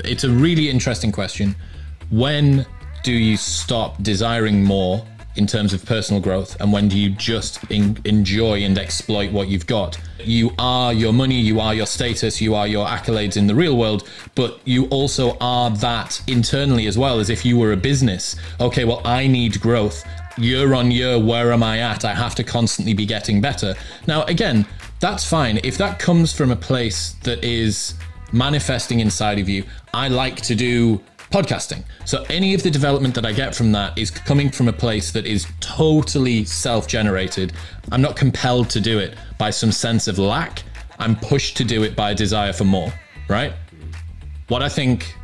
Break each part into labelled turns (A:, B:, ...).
A: it's a really interesting question. When do you stop desiring more in terms of personal growth, and when do you just enjoy and exploit what you've got? You are your money, you are your status, you are your accolades in the real world, but you also are that internally as well, as if you were a business. Okay, well, I need growth. Year on year, where am I at? I have to constantly be getting better. Now, again, that's fine. If that comes from a place that is manifesting inside of you, I like to do podcasting. So any of the development that I get from that is coming from a place that is totally self-generated. I'm not compelled to do it by some sense of lack. I'm pushed to do it by a desire for more, right? What I think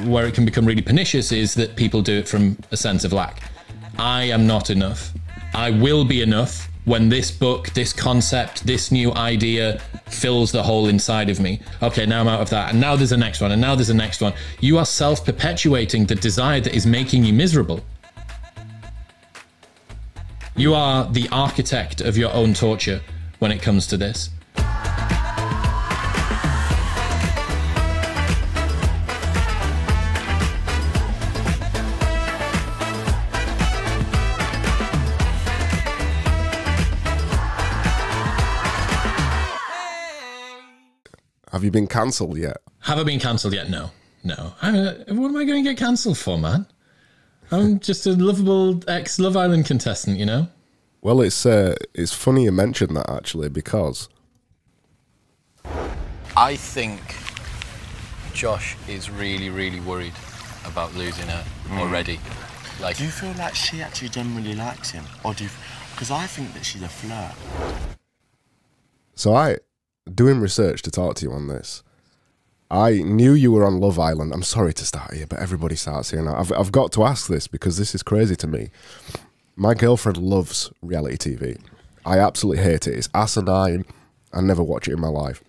A: where it can become really pernicious is that people do it from a sense of lack. I am not enough. I will be enough when this book, this concept, this new idea fills the hole inside of me. Okay, now I'm out of that. And now there's a next one. And now there's a next one. You are self-perpetuating the desire that is making you miserable. You are the architect of your own torture when it comes to this.
B: Have you been cancelled yet?
A: Have I been cancelled yet? No. No. What am I going to get cancelled for, man? I'm just a lovable ex-Love Island contestant, you know?
B: Well, it's funny you mentioned that, actually, because
A: I think Josh is really, really worried about losing her already. Like,
C: do you feel like she actually generally likes him? Or do you... Because I think that she's a flirt.
B: So doing research to talk to you on this, I knew you were on Love Island. I'm sorry to start here, but everybody starts here now. I've got to ask this because this is crazy to me. My girlfriend loves reality TV. I absolutely hate it. It's asinine. I never watch it in my life.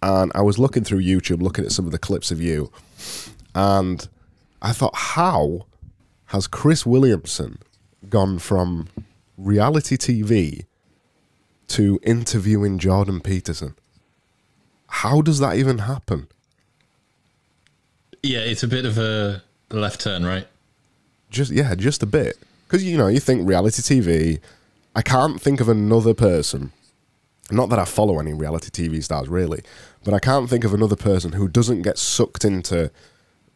B: And I was looking through YouTube, looking at some of the clips of you, and I thought, how has Chris Williamson gone from reality TV to interviewing Jordan Peterson? How does that even happen?
A: Yeah, it's a bit of a left turn, right?
B: Just a bit. Because, you know, you think reality TV, I can't think of another person, not that I follow any reality TV stars really, but I can't think of another person who doesn't get sucked into,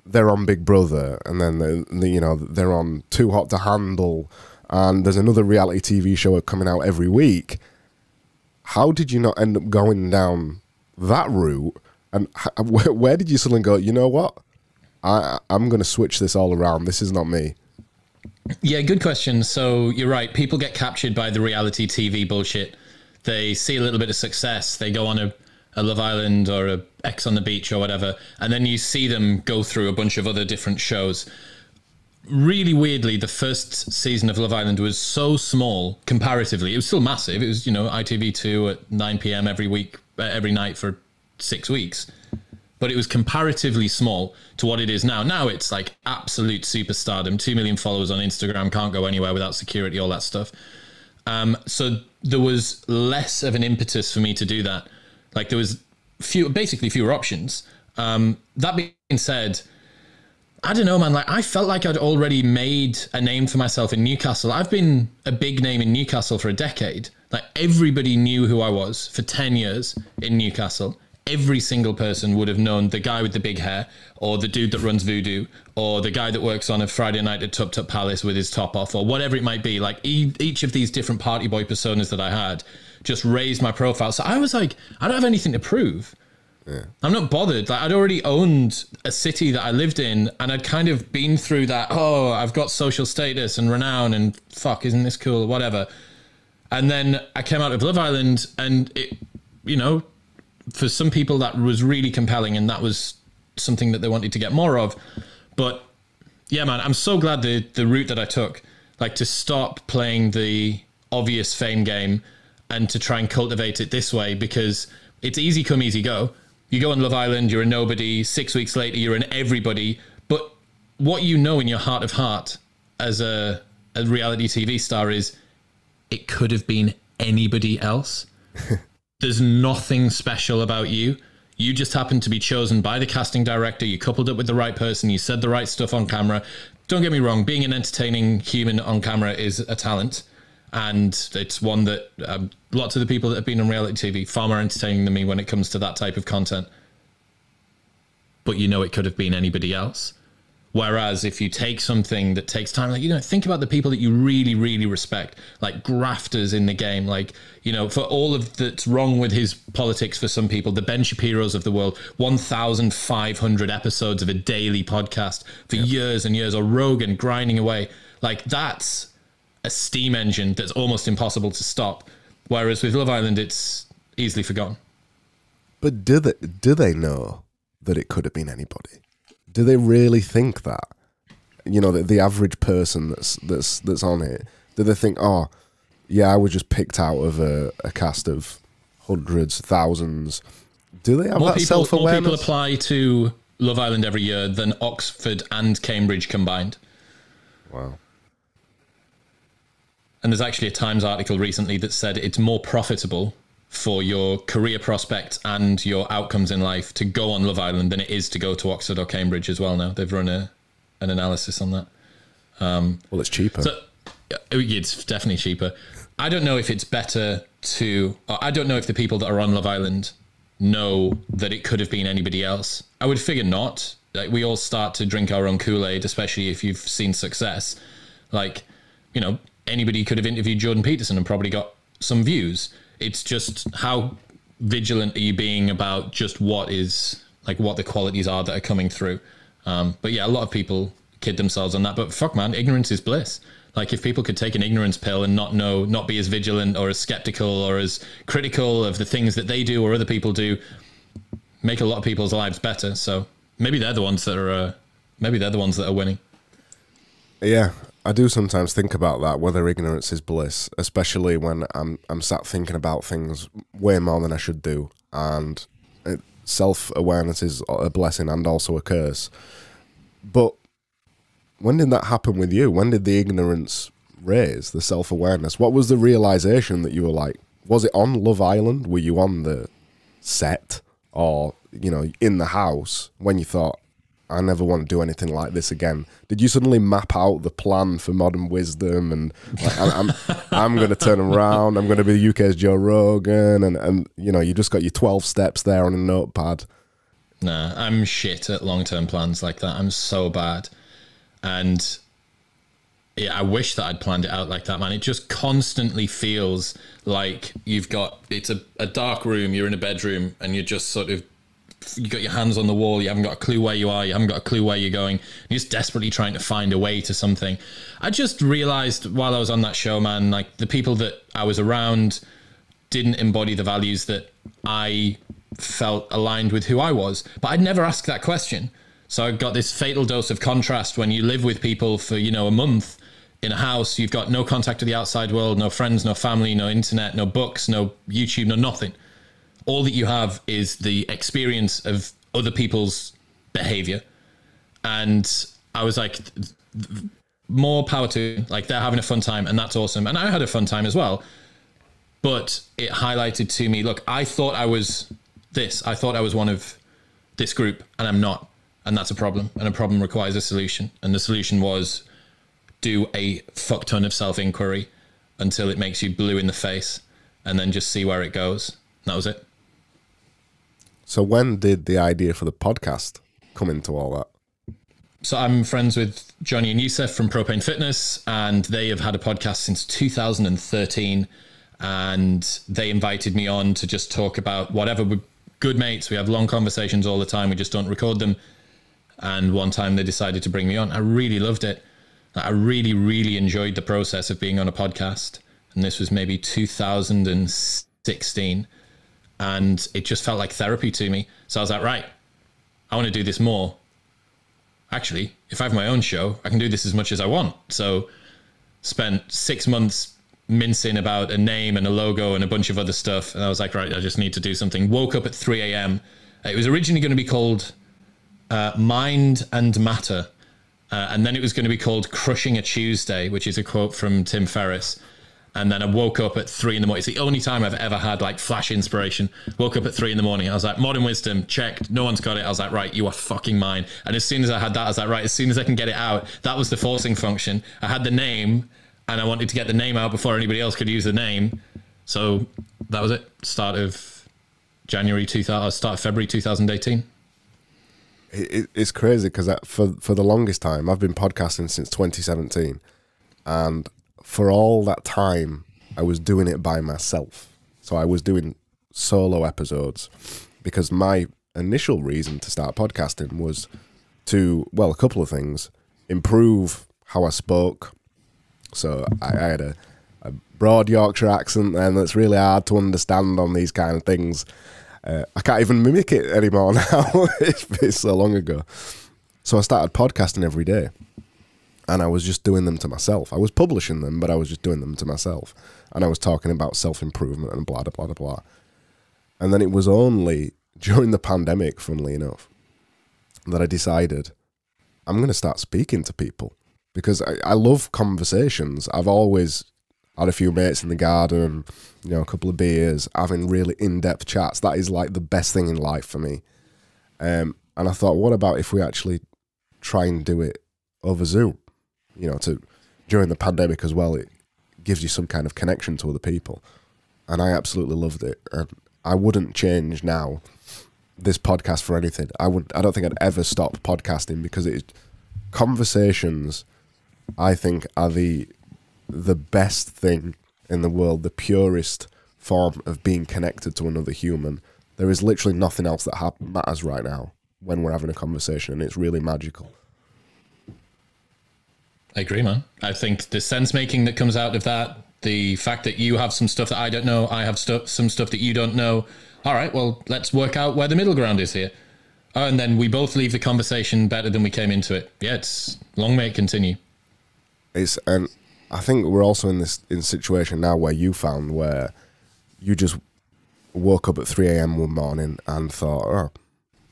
B: they're on Big Brother, and then they're on Too Hot to Handle, and there's another reality TV show coming out every week. How did you not end up going down that route? And where did you suddenly go, you know what? I'm going to switch this all around. This is not me.
A: Yeah, good question. So you're right. People get captured by the reality TV bullshit. They see a little bit of success. They go on a Love Island or a X on the Beach or whatever. And then you see them go through a bunch of other different shows. Really weirdly, the first season of Love Island was so small comparatively. It was still massive. It was, ITV2 at 9 p.m. every week, every night for 6 weeks. But it was comparatively small to what it is now. Now it's like absolute superstardom, 2 million followers on Instagram, can't go anywhere without security, all that stuff. So there was less of an impetus for me to do that. Like there was basically fewer options. That being said, I don't know, man. Like I felt like I'd already made a name for myself in Newcastle. I've been a big name in Newcastle for a decade. Like everybody knew who I was for 10 years in Newcastle. Every single person would have known the guy with the big hair, or the dude that runs Voodoo, or the guy that works on a Friday night at Tup Tup Palace with his top off, or whatever it might be. Like each of these different party boy personas that I had just raised my profile. So I was like, I don't have anything to prove. Yeah. I'm not bothered. Like I'd already owned a city that I lived in, and I'd kind of been through that. Oh, I've got social status and renown, and fuck, isn't this cool? Whatever. And then I came out of Love Island, and it, for some people that was really compelling, and that was something that they wanted to get more of. But yeah, man, I'm so glad the route that I took, like to stop playing the obvious fame game and to try and cultivate it this way, because it's easy come, easy go. You go on Love Island, you're a nobody. 6 weeks later, you're an everybody. But what you know in your heart of heart as a reality TV star is it could have been anybody else. There's nothing special about you. You just happened to be chosen by the casting director. You coupled up with the right person. You said the right stuff on camera. Don't get me wrong. Being an entertaining human on camera is a talent. And it's one that lots of the people that have been on reality TV far more entertaining than me when it comes to that type of content. But you know, it could have been anybody else. Whereas if you take something that takes time, like, you know, think about the people that you really, really respect, like grafters in the game, like, you know, for all of that's wrong with his politics for some people, the Ben Shapiros of the world, 1,500 episodes of a daily podcast for years and years, or Rogan grinding away. Like, that's a steam engine that's almost impossible to stop. Whereas with Love Island, it's easily forgotten.
B: But do they know that it could have been anybody? Do they really think that? You know, the average person that's on it, do they think, oh, yeah, I was just picked out of a cast of hundreds, thousands? Do they have that self-awareness?
A: More people apply to Love Island every year than Oxford and Cambridge combined.
B: Wow.
A: And there's actually a Times article recently that said it's more profitable for your career prospects and your outcomes in life to go on Love Island than it is to go to Oxford or Cambridge as well now. They've run an analysis on that.
B: Well, it's cheaper.
A: So, it's definitely cheaper. I don't know if it's better to... I don't know if the people that are on Love Island know that it could have been anybody else. I would figure not. Like, we all start to drink our own Kool-Aid, especially if you've seen success. Like, you know, anybody could have interviewed Jordan Peterson and probably got some views. It's just how vigilant are you being about just what the qualities are that are coming through. But yeah, a lot of people kid themselves on that. But fuck, man, ignorance is bliss. Like, if people could take an ignorance pill and not be as vigilant or as skeptical or as critical of the things that they do or other people do, make a lot of people's lives better. So maybe they're the ones that are winning.
B: Yeah. I do sometimes think about that, whether ignorance is bliss, especially when I'm sat thinking about things way more than I should do. And self-awareness is a blessing and also a curse. But when did that happen with you? When did the ignorance raise, the self-awareness? What was the realization that you were like? Was it on Love Island? Were you on the set or, you know, in the house when you thought, I never want to do anything like this again? Did you suddenly map out the plan for modern wisdom and like, I'm going to turn around, I'm going to be the UK's Joe Rogan, and you know, you just got your 12 steps there on a notepad?
A: Nah, I'm shit at long-term plans like that. I'm so bad. And yeah, I wish that I'd planned it out like that, man. It just constantly feels like it's a dark room, you're in a bedroom, and you're just sort of, you got your hands on the wall, you haven't got a clue where you are, you haven't got a clue where you're going, you're just desperately trying to find a way to something. I just realized while I was on that show, man, like, the people that I was around didn't embody the values that I felt aligned with who I was, but I'd never asked that question. So I got this fatal dose of contrast when you live with people for, you know, a month in a house. You've got no contact to the outside world, no friends, no family, no internet, no books, no YouTube, no nothing. All that you have is the experience of other people's behavior. And I was like, more power to, like, they're having a fun time and that's awesome. And I had a fun time as well. But it highlighted to me, look, I thought I was this. I thought I was one of this group, and I'm not. And that's a problem. And a problem requires a solution. And the solution was do a fuck ton of self-inquiry until it makes you blue in the face, and then just see where it goes. And that was it.
B: So when did the idea for the podcast come into all that?
A: So I'm friends with Johnny and Youssef from Propane Fitness, and they have had a podcast since 2013. And they invited me on to just talk about whatever. We're good mates. We have long conversations all the time. We just don't record them. And one time they decided to bring me on. I really loved it. I really, really enjoyed the process of being on a podcast. And this was maybe 2016. And it just felt like therapy to me. So I was like, right, I want to do this more. Actually, if I have my own show, I can do this as much as I want. So spent 6 months mincing about a name and a logo and a bunch of other stuff. And I was like, right, I just need to do something. Woke up at 3 a.m. It was originally going to be called Mind and Matter. And then it was going to be called Crushing a Tuesday, which is a quote from Tim Ferriss. And then I woke up at 3 in the morning. It's the only time I've ever had like flash inspiration. Woke up at 3 in the morning. I was like, Modern Wisdom, checked. No one's got it. I was like, right, you are fucking mine. And as soon as I had that, I was like, right, as soon as I can get it out, that was the forcing function. I had the name and I wanted to get the name out before anybody else could use the name. So that was it. Start of February 2018.
B: It's crazy because for the longest time, I've been podcasting since 2017. And for all that time, I was doing it by myself. So I was doing solo episodes because my initial reason to start podcasting was to, well, a couple of things. Improve how I spoke. So I had a broad Yorkshire accent and that's really hard to understand on these kind of things. I can't even mimic it anymore now. It's so long ago. So I started podcasting every day. And I was just doing them to myself. I was publishing them, but I was just doing them to myself. And I was talking about self-improvement and blah, blah, blah, blah. And then it was only during the pandemic, funnily enough, that I decided I'm going to start speaking to people. Because I love conversations. I've always had a few mates in the garden, you know, a couple of beers, having really in-depth chats. That is like the best thing in life for me. And I thought, what about if we actually try and do it over Zoom? You know, during the pandemic as well, it gives you some kind of connection to other people. And I absolutely loved it. And I wouldn't change now this podcast for anything. I don't think I'd ever stop podcasting because conversations, I think, are the best thing in the world, the purest form of being connected to another human. There is literally nothing else that matters right now when we're having a conversation, and it's really magical.
A: I agree, man. I think the sense making that comes out of that, the fact that you have some stuff that I don't know, I have some stuff that you don't know. All right, well, let's work out where the middle ground is here. Oh, and then we both leave the conversation better than we came into it. Yeah, it's long may it continue.
B: And I think we're also in a situation now where you just woke up at 3 a.m. one morning and thought, oh,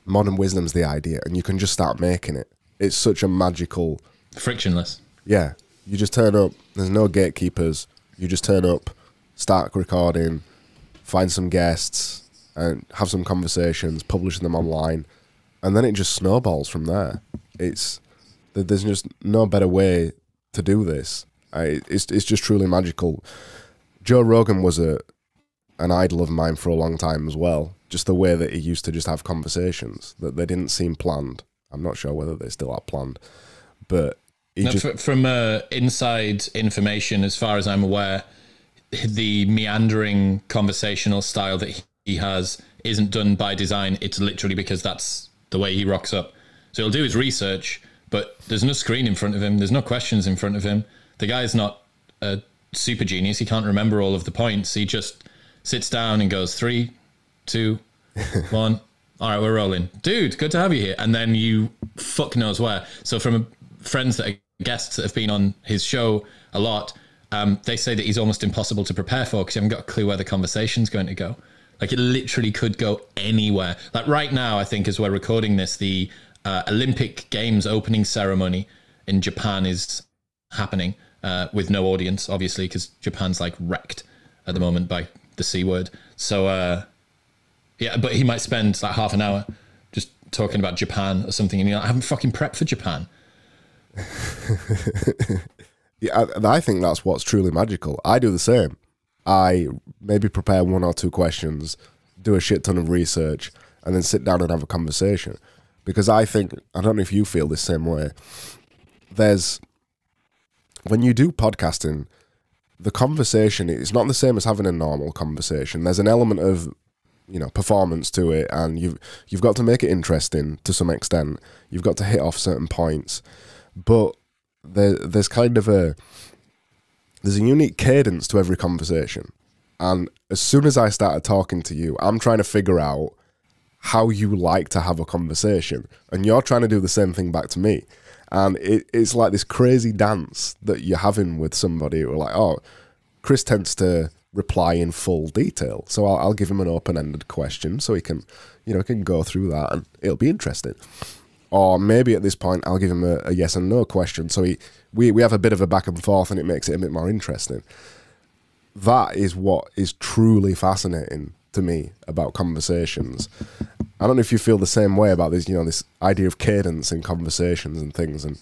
B: Modern Wisdom's the idea, and you can just start making it. It's such a magical...
A: Frictionless.
B: Yeah, you just turn up, there's no gatekeepers, you just turn up, start recording, find some guests, and have some conversations, publish them online, and then it just snowballs from there. There's just no better way to do this. It's just truly magical. Joe Rogan was an idol of mine for a long time as well, just the way that he used to just have conversations, that they didn't seem planned. I'm not sure whether they still are planned, but
A: from inside information, as far as I'm aware, the meandering conversational style that he has isn't done by design. It's literally because that's the way he rocks up. So he'll do his research, but there's no screen in front of him. There's no questions in front of him. The guy's not a super genius. He can't remember all of the points. He just sits down and goes 3, 2, 1. All right, we're rolling. Dude, good to have you here. And then you fuck knows where. So from friends that are guests that have been on his show a lot, they say that he's almost impossible to prepare for because you haven't got a clue where the conversation's going to go. Like, it literally could go anywhere. Like right now, I think as we're recording this, the Olympic Games opening ceremony in Japan is happening with no audience, obviously, because Japan's like wrecked at the moment by the C word. So, yeah, but he might spend like half an hour just talking about Japan or something. And you're like, I haven't fucking prepped for Japan.
B: Yeah, I think that's what's truly magical. I do the same. I maybe prepare 1 or 2 questions, do a shit ton of research, and then sit down and have a conversation. Because I think, I don't know if you feel the same way, when you do podcasting, the conversation is not the same as having a normal conversation. There's an element of, performance to it, and you've got to make it interesting to some extent. You've got to hit off certain points. But there's kind of there's a unique cadence to every conversation. And as soon as I started talking to you, I'm trying to figure out how you like to have a conversation. And you're trying to do the same thing back to me. And it's like this crazy dance that you're having with somebody who are like, oh, Chris tends to reply in full detail. So I'll give him an open-ended question so he can go through that and it'll be interesting. Or maybe at this point, I'll give him a yes and no question. So we have a bit of a back and forth and it makes it a bit more interesting. that is what is truly fascinating to me about conversations. I don't know if you feel the same way about this, this idea of cadence in conversations and things, and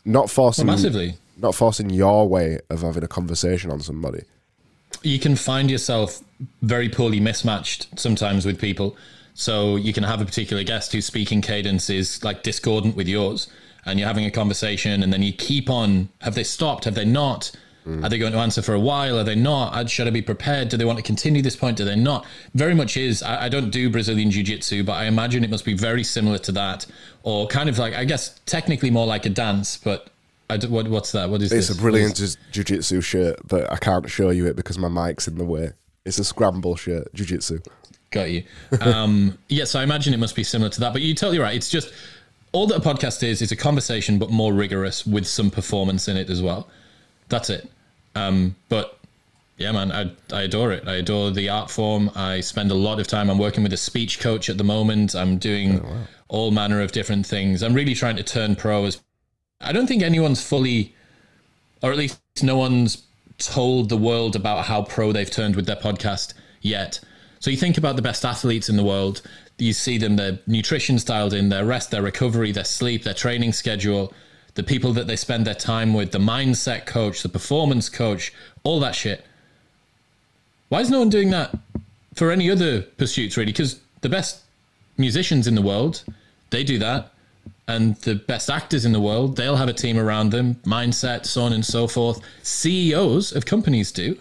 B: not forcing
A: massively.
B: Not forcing your way of having a conversation on somebody.
A: You can find yourself very poorly mismatched sometimes with people. So you can have a particular guest whose speaking cadence is like discordant with yours, and you're having a conversation, and then you keep on. Have they stopped? Have they not? Are they going to answer for a while? Are they not? Should I be prepared? Do they want to continue this point? Do they not? Very much is. I don't do Brazilian Jiu-Jitsu, but I imagine it must be very similar to that, or kind of like, I guess, technically more like a dance, but what's that? What is this?
B: It's a brilliant Jiu-Jitsu shirt, but I can't show you it because my mic's in the way. It's a scramble shirt, Jiu-Jitsu.
A: Got you. Yeah, so I imagine it must be similar to that, but you're totally right. It's just, all that a podcast is a conversation, but more rigorous with some performance in it as well. That's it. But yeah, man, I adore it. I adore the art form. I spend a lot of time. I'm working with a speech coach at the moment. I'm doing all manner of different things. I'm really trying to turn pro. I don't think anyone's fully, or at least no one's told the world about how pro they've turned with their podcast yet. So you think about the best athletes in the world, you see them, their nutrition's dialed in, their rest, their recovery, their sleep, their training schedule, the people that they spend their time with, the mindset coach, the performance coach, all that shit. Why is no one doing that for any other pursuits, really? Because the best musicians in the world, they do that. And the best actors in the world, they'll have a team around them, mindset, so on and so forth. CEOs of companies do.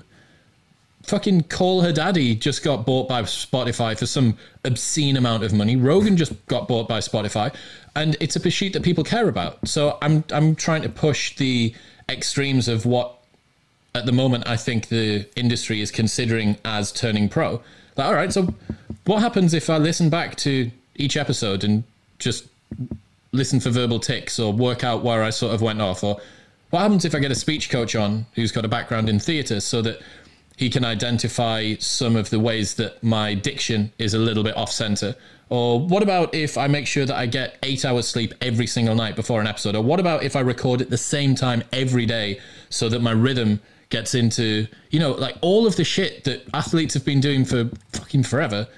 A: Fucking Cole her daddy just got bought by Spotify for some obscene amount of money. Rogan just got bought by Spotify, and it's a pursuit that people care about. So I'm trying to push the extremes of what, at the moment, I think the industry is considering as turning pro. Like, all right, so what happens if I listen back to each episode and just listen for verbal tics, or work out where I sort of went off? Or what happens if I get a speech coach on who's got a background in theatre, so that he can identify some of the ways that my diction is a little bit off center? Or what about if I make sure that I get 8 hours sleep every single night before an episode? Or what about if I record at the same time every day so that my rhythm gets into, like all of the shit that athletes have been doing for fucking forever?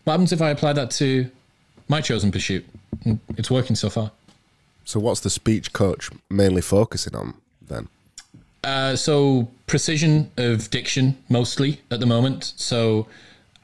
A: What happens if I apply that to my chosen pursuit? It's working so far.
B: So what's the speech coach mainly focusing on then?
A: So precision of diction mostly at the moment. So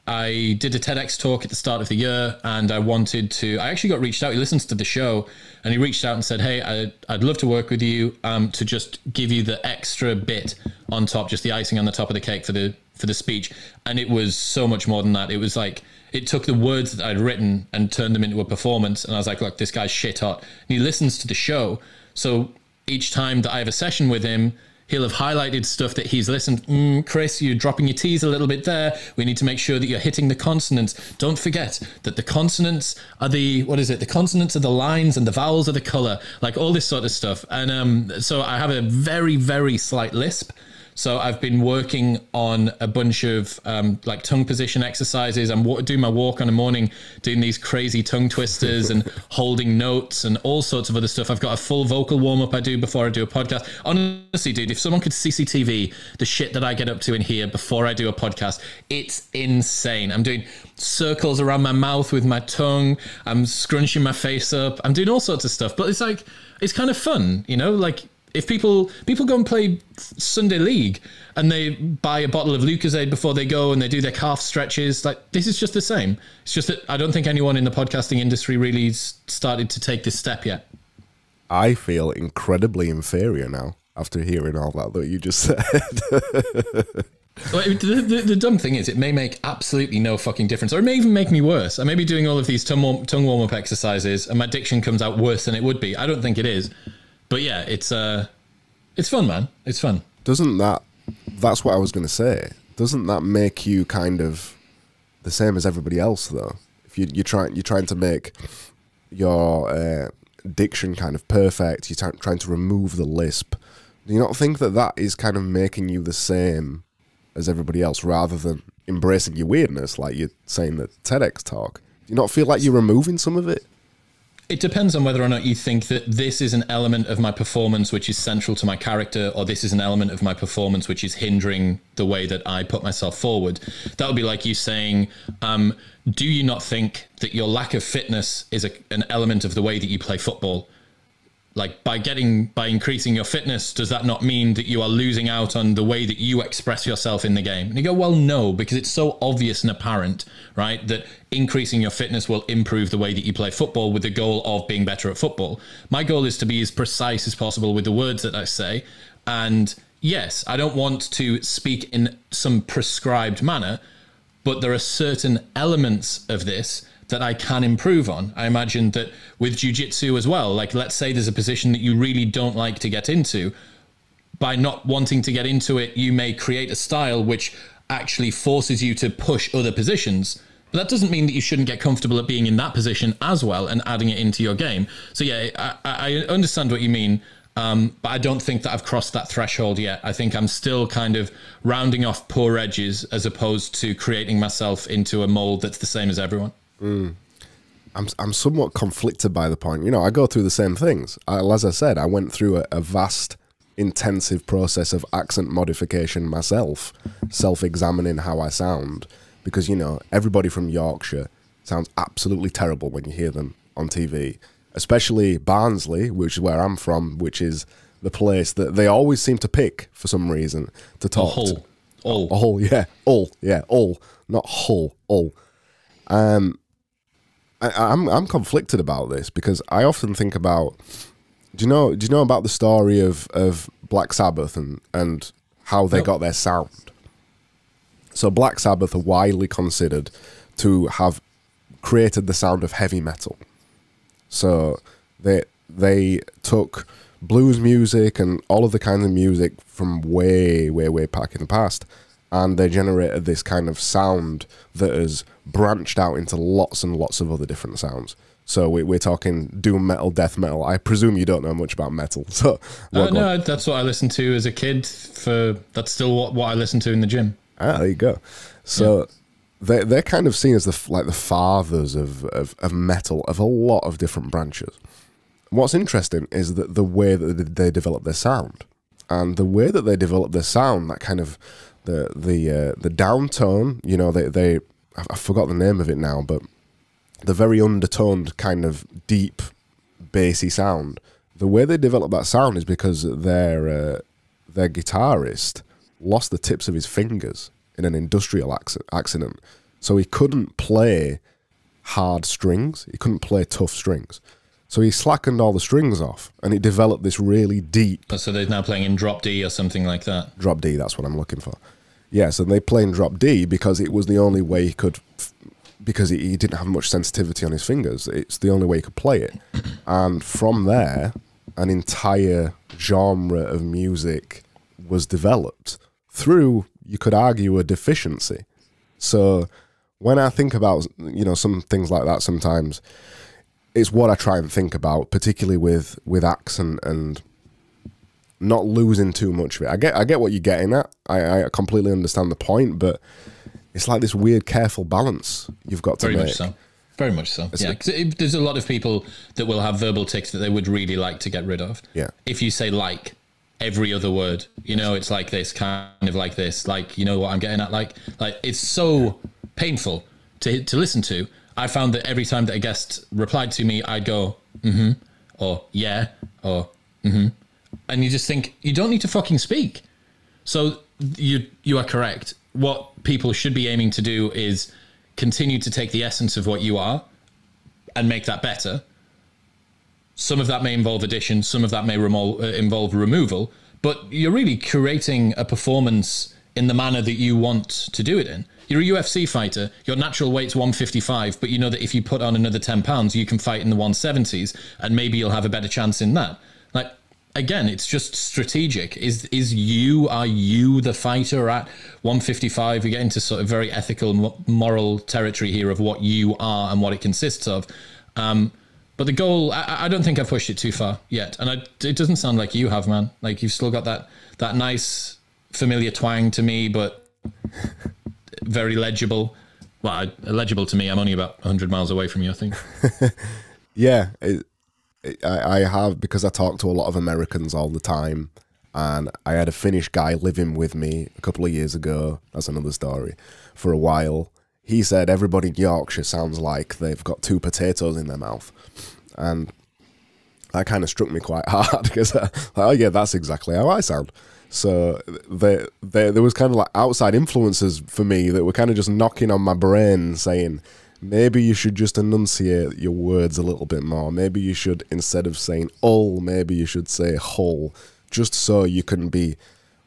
A: I did a TEDx talk at the start of the year, and I actually got reached out. He listens to the show, and he reached out and said, hey, I'd love to work with you to just give you the extra bit on top, just the icing on the top of the cake for the speech. And it was so much more than that. It was like, it took the words that I'd written and turned them into a performance. And I was like, look, this guy's shit hot. And he listens to the show. So each time that I have a session with him, he'll have highlighted stuff that he's listened. Chris, you're dropping your T's a little bit there. We need to make sure that you're hitting the consonants. Don't forget that the consonants are the consonants are the lines and the vowels are the color, like all this sort of stuff. And so I have a very, very slight lisp. So I've been working on a bunch of like tongue position exercises. I'm doing my walk on a morning, doing these crazy tongue twisters and holding notes and all sorts of other stuff. I've got a full vocal warm up I do before I do a podcast. Honestly, dude, if someone could CCTV the shit that I get up to in here before I do a podcast, it's insane. I'm doing circles around my mouth with my tongue. I'm scrunching my face up. I'm doing all sorts of stuff, but it's like, it's kind of fun, like, if people go and play Sunday League and they buy a bottle of Lucozade before they go and they do their calf stretches, like, this is just the same. It's just that I don't think anyone in the podcasting industry really started to take this step yet.
B: I feel incredibly inferior now after hearing all that you just said.
A: Well, the dumb thing is, it may make absolutely no fucking difference, or it may even make me worse. I may be doing all of these tongue warm-up exercises and my diction comes out worse than it would be. I don't think it is. But yeah, it's fun, man. It's fun.
B: That's what I was going to say. Doesn't that make you kind of the same as everybody else, though? If you're trying to make your diction kind of perfect, you're trying to remove the lisp. Do you not think that is kind of making you the same as everybody else, rather than embracing your weirdness, like you're saying that TEDx talk? Do you not feel like you're removing some of it?
A: It depends on whether or not you think that this is an element of my performance which is central to my character, or this is an element of my performance which is hindering the way that I put myself forward. That would be like you saying, do you not think that your lack of fitness is an element of the way that you play football? Like by increasing your fitness, does that not mean that you are losing out on the way that you express yourself in the game? And you go, well, no, because it's so obvious and apparent, right? That increasing your fitness will improve the way that you play football with the goal of being better at football. My goal is to be as precise as possible with the words that I say. And yes, I don't want to speak in some prescribed manner, but there are certain elements of this that I can improve on. I imagine that with jiu-jitsu as well, like let's say there's a position that you really don't like to get into. By not wanting to get into it, you may create a style which actually forces you to push other positions. But that doesn't mean that you shouldn't get comfortable at being in that position as well and adding it into your game. So yeah, I understand what you mean, but I don't think that I've crossed that threshold yet. I think I'm still kind of rounding off poor edges as opposed to creating myself into a mold that's the same as everyone.
B: I'm somewhat conflicted by the point. You know, I go through the same things. As I said, I went through a vast, intensive process of accent modification myself, self-examining how I sound. Because, you know, everybody from Yorkshire sounds absolutely terrible when you hear them on TV. Especially Barnsley, which is where I'm from, which is the place that they always seem to pick for some reason to talk to. Hull, yeah. Hull. Not Hull, Hull. I'm conflicted about this because I often think about, do you know about the story of Black Sabbath and how they got their sound? So Black Sabbath are widely considered to have created the sound of heavy metal. So they took blues music and all of the kinds of music from way back in the past, and they generated this kind of sound that has branched out into lots and lots of other different sounds. So we're talking doom metal, death metal. I presume you don't know much about metal. So
A: no, that's what I listened to as a kid. That's still what I listen to in the gym.
B: Ah, there you go. So they're kind of seen as the fathers of metal, of a lot of different branches. What's interesting is that the way that they develop their sound, and the way that they develop their sound, that kind of the downtone, you know, I forgot the name of it now, but the very undertoned kind of deep bassy sound. The way they develop that sound is because their guitarist lost the tips of his fingers in an industrial accident, so he couldn't play hard strings. He couldn't play tough strings. So he slackened all the strings off, and it developed this really deep...
A: So they're now playing in drop D or something like that?
B: Drop D, that's what I'm looking for. Yes, and they play in drop D because it was the only way he could... Because he didn't have much sensitivity on his fingers. It's the only way he could play it. And from there, an entire genre of music was developed through, you could argue, a deficiency. So when I think about, you know, some things like that sometimes... It's what I try and think about, particularly with accent and not losing too much of it. I get what you're getting at. I completely understand the point, but it's like this weird, careful balance you've got to make.
A: Very much so. Yeah, because there's a lot of people that will have verbal tics that they would really like to get rid of. Yeah. If you say like every other word, you know, it's like this, kind of like this, like, you know what I'm getting at? Like it's so painful to listen to. I found that every time that a guest replied to me, I'd go, mm-hmm, or yeah, or mm-hmm. And you just think, you don't need to fucking speak. So you are correct. What people should be aiming to do is continue to take the essence of what you are and make that better. Some of that may involve addition, some of that may involve removal, but you're really curating a performance in the manner that you want to do it in. You're a UFC fighter, your natural weight's 155, but you know that if you put on another 10 pounds, you can fight in the 170s, and maybe you'll have a better chance in that. Like, again, it's just strategic. Are you the fighter at 155? We get into sort of very ethical, moral territory here of what you are and what it consists of. But the goal, I don't think I've pushed it too far yet. And it doesn't sound like you have, man. Like, you've still got that nice, familiar twang to me, but... very legible. Well, legible to me. I'm only about 100 miles away from you, I think.
B: Yeah, I have, because I talk to a lot of Americans all the time, and I had a Finnish guy living with me a couple of years ago. That's another story. For a while, he said everybody in Yorkshire sounds like they've got two potatoes in their mouth, and that kind of struck me quite hard because, oh yeah, that's exactly how I sound. So there was kind of like outside influences for me that were kind of just knocking on my brain, saying, maybe you should just enunciate your words a little bit more. Maybe you should, instead of saying maybe you should say hull, just so you can be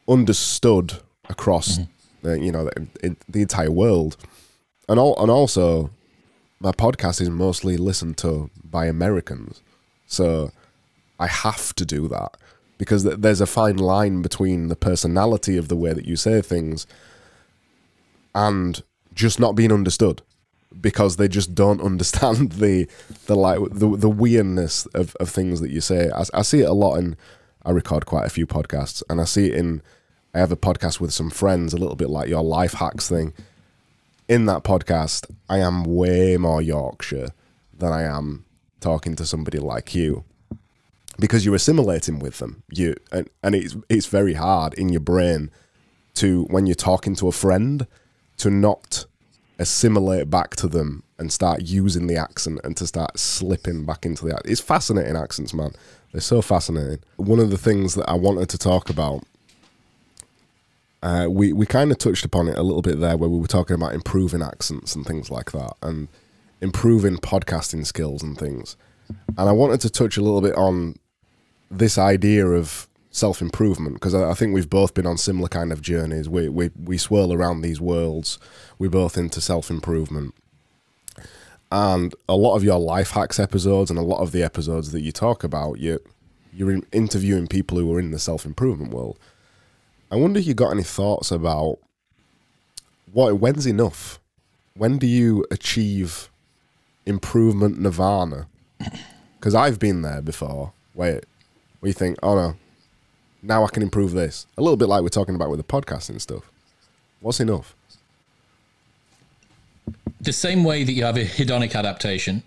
B: understood across the entire world. And also, my podcast is mostly listened to by Americans. So I have to do that, because there's a fine line between the personality of the way that you say things and just not being understood, because they just don't understand the weirdness of things that you say. I see it a lot I record quite a few podcasts, and I see it I have a podcast with some friends, a little bit like your life hacks thing. In that podcast, I am way more Yorkshire than I am talking to somebody like you, because you're assimilating with them. And it's very hard in your brain to, when you're talking to a friend, to not assimilate back to them and start using the accent and to start slipping back into the accent. It's fascinating accents, man. They're so fascinating. One of the things that I wanted to talk about, we kind of touched upon it a little bit there, where we were talking about improving accents and things like that, and improving podcasting skills and things. And I wanted to touch a little bit on this idea of self-improvement, because I think we've both been on similar kind of journeys. We swirl around these worlds. We're both into self-improvement. And a lot of your life hacks episodes and a lot of the episodes that you talk about, you're interviewing people who are in the self-improvement world. I wonder if you got any thoughts about when's enough? When do you achieve improvement nirvana? Because I've been there before, where you think, oh no, now I can improve this. A little bit like we're talking about with the podcast and stuff. What's enough?
A: The same way that you have a hedonic adaptation,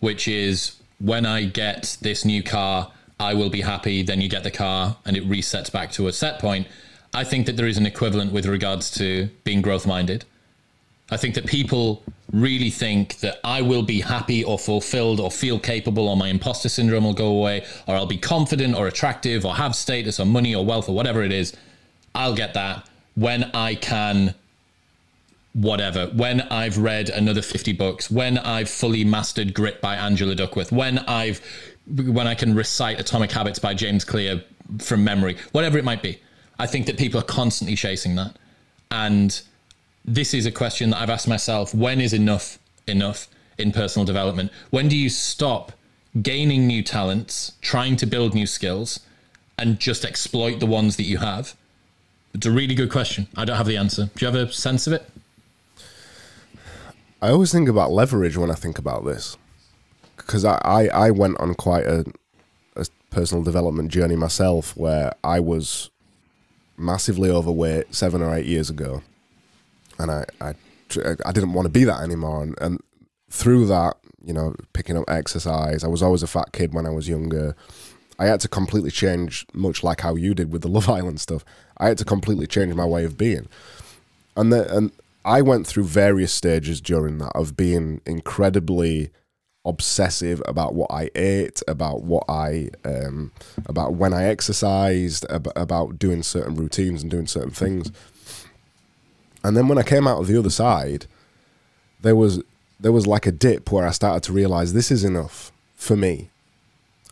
A: which is when I get this new car, I will be happy. Then you get the car and it resets back to a set point. I think that there is an equivalent with regards to being growth-minded. I think that people really think that I will be happy or fulfilled or feel capable, or my imposter syndrome will go away, or I'll be confident or attractive or have status or money or wealth or whatever it is. I'll get that when I can, whatever, when I've read another 50 books, when I've fully mastered Grit by Angela Duckworth, when I can recite Atomic Habits by James Clear from memory, whatever it might be. I think that people are constantly chasing that. And this is a question that I've asked myself: when is enough in personal development? When do you stop gaining new talents, trying to build new skills, and just exploit the ones that you have? It's a really good question. I don't have the answer. Do you have a sense of it?
B: I always think about leverage when I think about this, because I went on quite a personal development journey myself, where I was massively overweight 7 or 8 years ago. And I didn't want to be that anymore. And through that, picking up exercise, I was always a fat kid when I was younger. I had to completely change, much like how you did with the Love Island stuff. I had to completely change my way of being. And I went through various stages during that of being incredibly obsessive about what I ate, about when I exercised, about doing certain routines and doing certain things. And then when I came out of the other side, there was like a dip where I started to realize this is enough for me.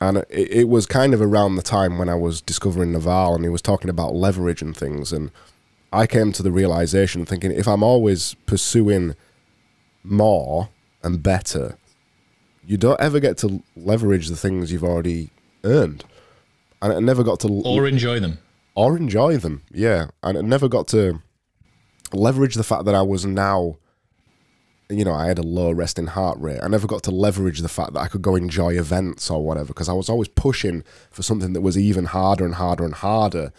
B: And it was kind of around the time when I was discovering Naval, and he was talking about leverage and things. And I came to the realization, thinking, if I'm always pursuing more and better, you don't ever get to leverage the things you've already earned. And I never got to...
A: Or enjoy them.
B: Or enjoy them, yeah. And I never got to leverage the fact that I was now... I had a low resting heart rate. I never got to leverage the fact that I could go enjoy events or whatever, because I was always pushing for something that was even harder and harder and harder.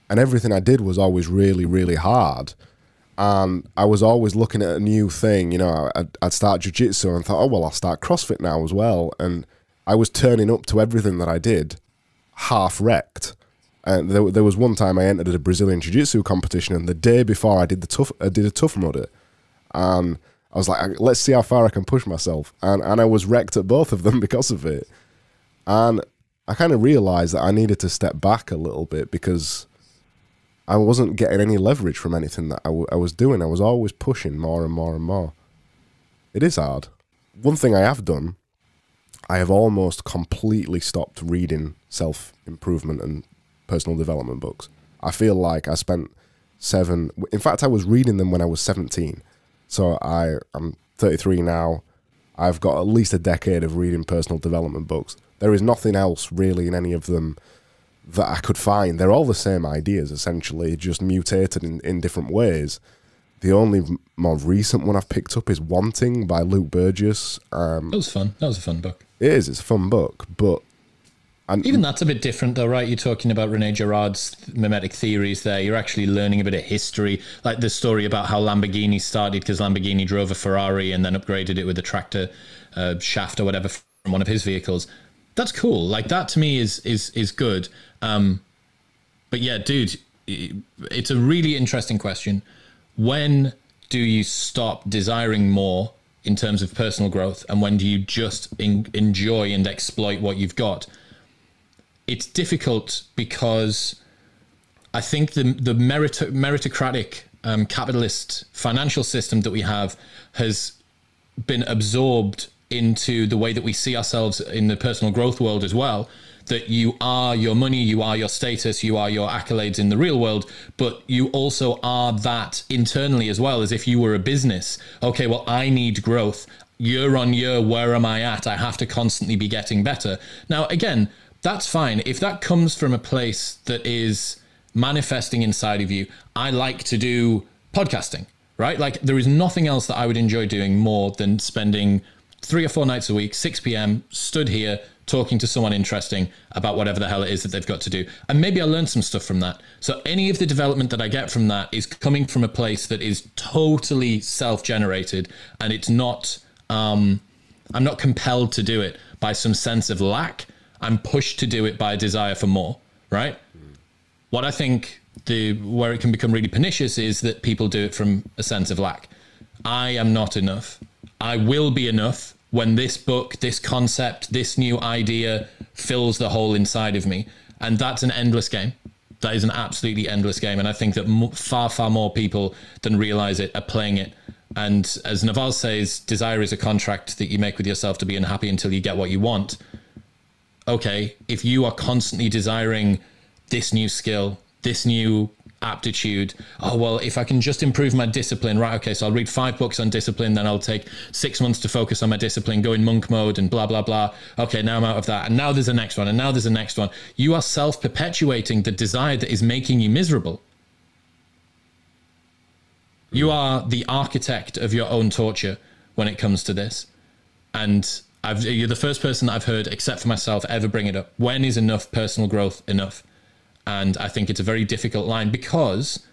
B: And everything I did was always really, really hard. And I was always looking at a new thing. I'd start JiuJitsu and thought, oh, well, I'll start CrossFit now as well. And I was turning up to everything that I did half wrecked. And there was one time I entered a Brazilian Jiu-Jitsu competition, and the day before I did a Tough Mudder, and I was like, let's see how far I can push myself, and I was wrecked at both of them because of it. And I kind of realized that I needed to step back a little bit because I wasn't getting any leverage from anything that I was doing. I was always pushing more and more and more. It is hard. One thing I have done, I have almost completely stopped reading self-improvement and personal development books. I feel like I spent in fact, I was reading them when I was 17. So I'm 33 now. I've got at least a decade of reading personal development books. There is nothing else really in any of them that I could find. They're all the same ideas, essentially, just mutated in different ways. The only more recent one I've picked up is Wanting by Luke Burgess.
A: That was fun. That was a fun book.
B: It is. It's a fun book, but...
A: Even that's a bit different though, right? You're talking about Rene Girard's mimetic theories there. You're actually learning a bit of history, like the story about how Lamborghini started because Lamborghini drove a Ferrari and then upgraded it with a tractor shaft or whatever from one of his vehicles. That's cool. Like that to me is good. But yeah, dude, it's a really interesting question. When do you stop desiring more in terms of personal growth, and when do you just enjoy and exploit what you've got? It's difficult because I think the meritocratic capitalist financial system that we have has been absorbed into the way that we see ourselves in the personal growth world as well, that you are your money, you are your status, you are your accolades in the real world, but you also are that internally as well, as if you were a business. Okay, well, I need growth. Year on year, where am I at? I have to constantly be getting better. Now, again, that's fine. If that comes from a place that is manifesting inside of you, I like to do podcasting, right? Like there is nothing else that I would enjoy doing more than spending 3 or 4 nights a week, 6 p.m, stood here talking to someone interesting about whatever the hell it is that they've got to do. And maybe I'll learn some stuff from that. So any of the development that I get from that is coming from a place that is totally self-generated, and it's not, I'm not compelled to do it by some sense of lack. I'm pushed to do it by a desire for more, right? What I think where it can become really pernicious is that people do it from a sense of lack. I am not enough. I will be enough when this book, this concept, this new idea fills the hole inside of me. And that's an endless game. That is an absolutely endless game. And I think that far, far more people than realize it are playing it. And as Naval says, desire is a contract that you make with yourself to be unhappy until you get what you want. Okay, if you are constantly desiring this new skill, this new aptitude, oh, well, if I can just improve my discipline, right, okay, so I'll read 5 books on discipline, then I'll take 6 months to focus on my discipline, go in monk mode and blah, blah, blah. Okay, now I'm out of that. And now there's a next one, and now there's a next one. You are self-perpetuating the desire that is making you miserable. You are the architect of your own torture when it comes to this. And you're the first person that I've heard, except for myself, ever bring it up. When is enough personal growth enough? And I think it's a very difficult line because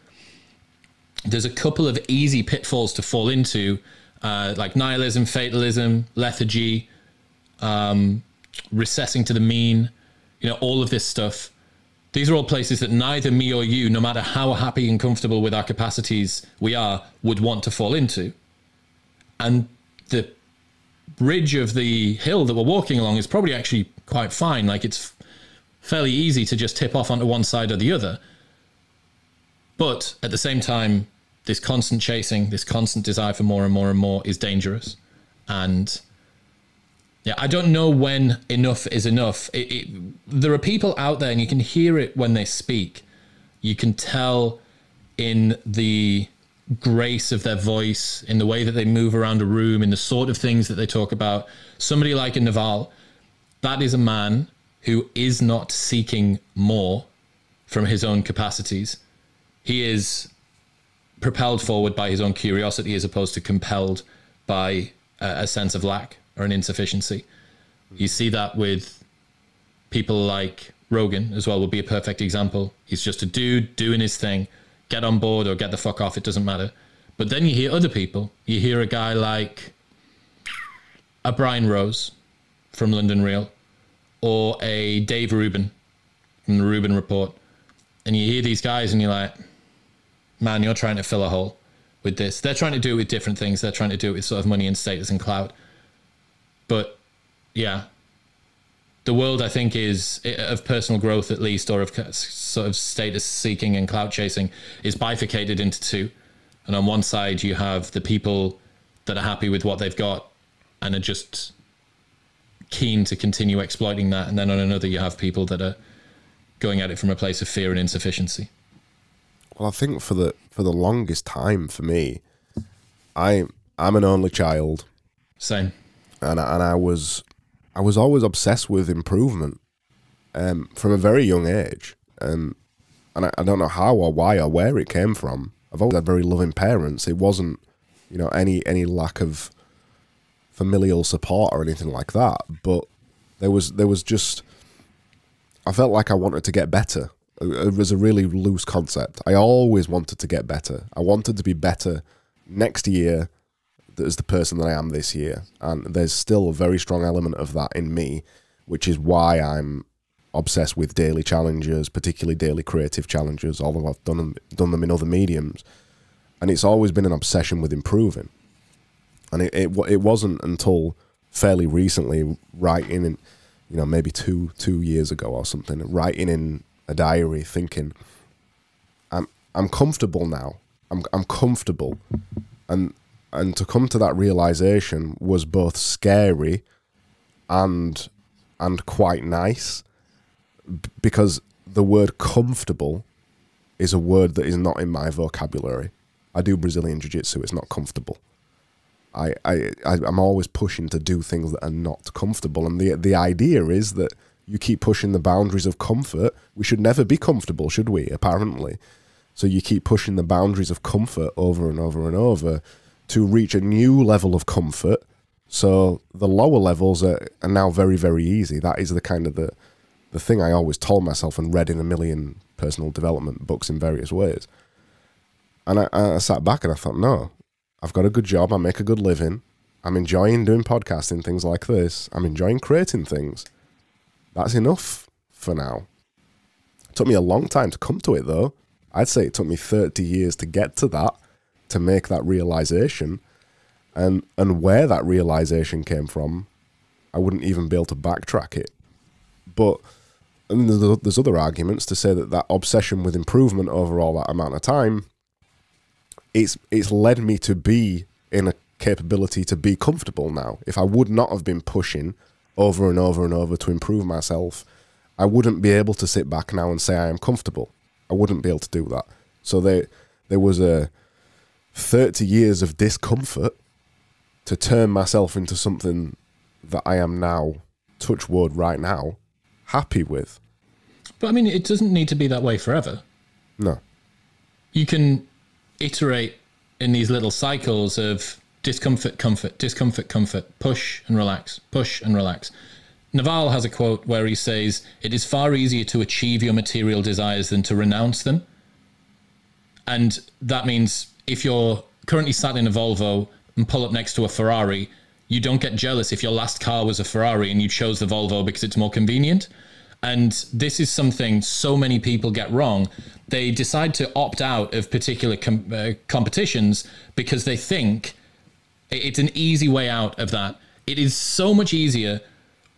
A: there's a couple of easy pitfalls to fall into, like nihilism, fatalism, lethargy, recessing to the mean, all of this stuff. These are all places that neither me or you, no matter how happy and comfortable with our capacities we are, would want to fall into. And the ridge of the hill that we're walking along is probably actually quite fine. Like it's fairly easy to just tip off onto one side or the other. But at the same time, this constant chasing, this constant desire for more and more and more is dangerous. And yeah, I don't know when enough is enough. There are people out there, and you can hear it when they speak. You can tell in the grace of their voice, in the way that they move around a room, in the sort of things that they talk about. Somebody like a Naval, that is a man who is not seeking more from his own capacities. He is propelled forward by his own curiosity as opposed to compelled by a sense of lack or an insufficiency. You see that with people like Rogan as well, would be a perfect example. He's just a dude doing his thing. Get on board or get the fuck off, it doesn't matter. But then you hear other people. You hear a guy like a Brian Rose from London Real, or a Dave Rubin from the Rubin Report. And you hear these guys and you're like, man, you're trying to fill a hole with this. They're trying to do it with different things. They're trying to do it with sort of money and status and clout. But yeah, the world, I think, is of personal growth, at least, or of sort of status seeking and clout chasing, is bifurcated into two. And on one side, you have the people that are happy with what they've got and are just keen to continue exploiting that. And then on another, you have people that are going at it from a place of fear and insufficiency.
B: Well, I think for the longest time for me, I'm an only child.
A: Same.
B: And I was always obsessed with improvement from a very young age. And I don't know how or why or where it came from. I've always had very loving parents. It wasn't, any lack of familial support or anything like that. But there was just, I felt like I wanted to get better. It was a really loose concept. I always wanted to get better. I wanted to be better next year as the person that I am this year. And there's still a very strong element of that in me, which is why I'm obsessed with daily challenges, particularly daily creative challenges, although I've done them in other mediums. And it's always been an obsession with improving. And it wasn't until fairly recently, writing in, maybe two years ago or something, writing in a diary, thinking, I'm comfortable now. I'm comfortable, and to come to that realization was both scary and quite nice, because the word comfortable is a word that is not in my vocabulary. I do Brazilian Jiu-Jitsu. It's not comfortable. I'm always pushing to do things that are not comfortable, and the idea is that you keep pushing the boundaries of comfort. We should never be comfortable, should we? Apparently. So you keep pushing the boundaries of comfort over and over and over to reach a new level of comfort. So the lower levels are now very, very easy. That is the kind of the thing I always told myself and read in a million personal development books in various ways. And I sat back and I thought, no, I've got a good job. I make a good living. I'm enjoying doing podcasting, things like this. I'm enjoying creating things. That's enough for now. It took me a long time to come to it, though. I'd say it took me 30 years to get to that, to make that realization. And where that realization came from, I wouldn't even be able to backtrack it. But there's other arguments to say that obsession with improvement over all that amount of time, it's led me to be in a capability to be comfortable now. If I would not have been pushing over and over and over to improve myself, I wouldn't be able to sit back now and say I am comfortable. I wouldn't be able to do that. So there was a 30 years of discomfort to turn myself into something that I am now, touch wood right now, happy with.
A: But I mean, it doesn't need to be that way forever.
B: No.
A: You can iterate in these little cycles of discomfort, comfort, discomfort, comfort, push and relax, push and relax. Naval has a quote where he says, "It is far easier to achieve your material desires than to renounce them." And that means if you're currently sat in a Volvo and pull up next to a Ferrari, you don't get jealous if your last car was a Ferrari and you chose the Volvo because it's more convenient. And this is something so many people get wrong. They decide to opt out of particular competitions because they think it's an easy way out of that. It is so much easier,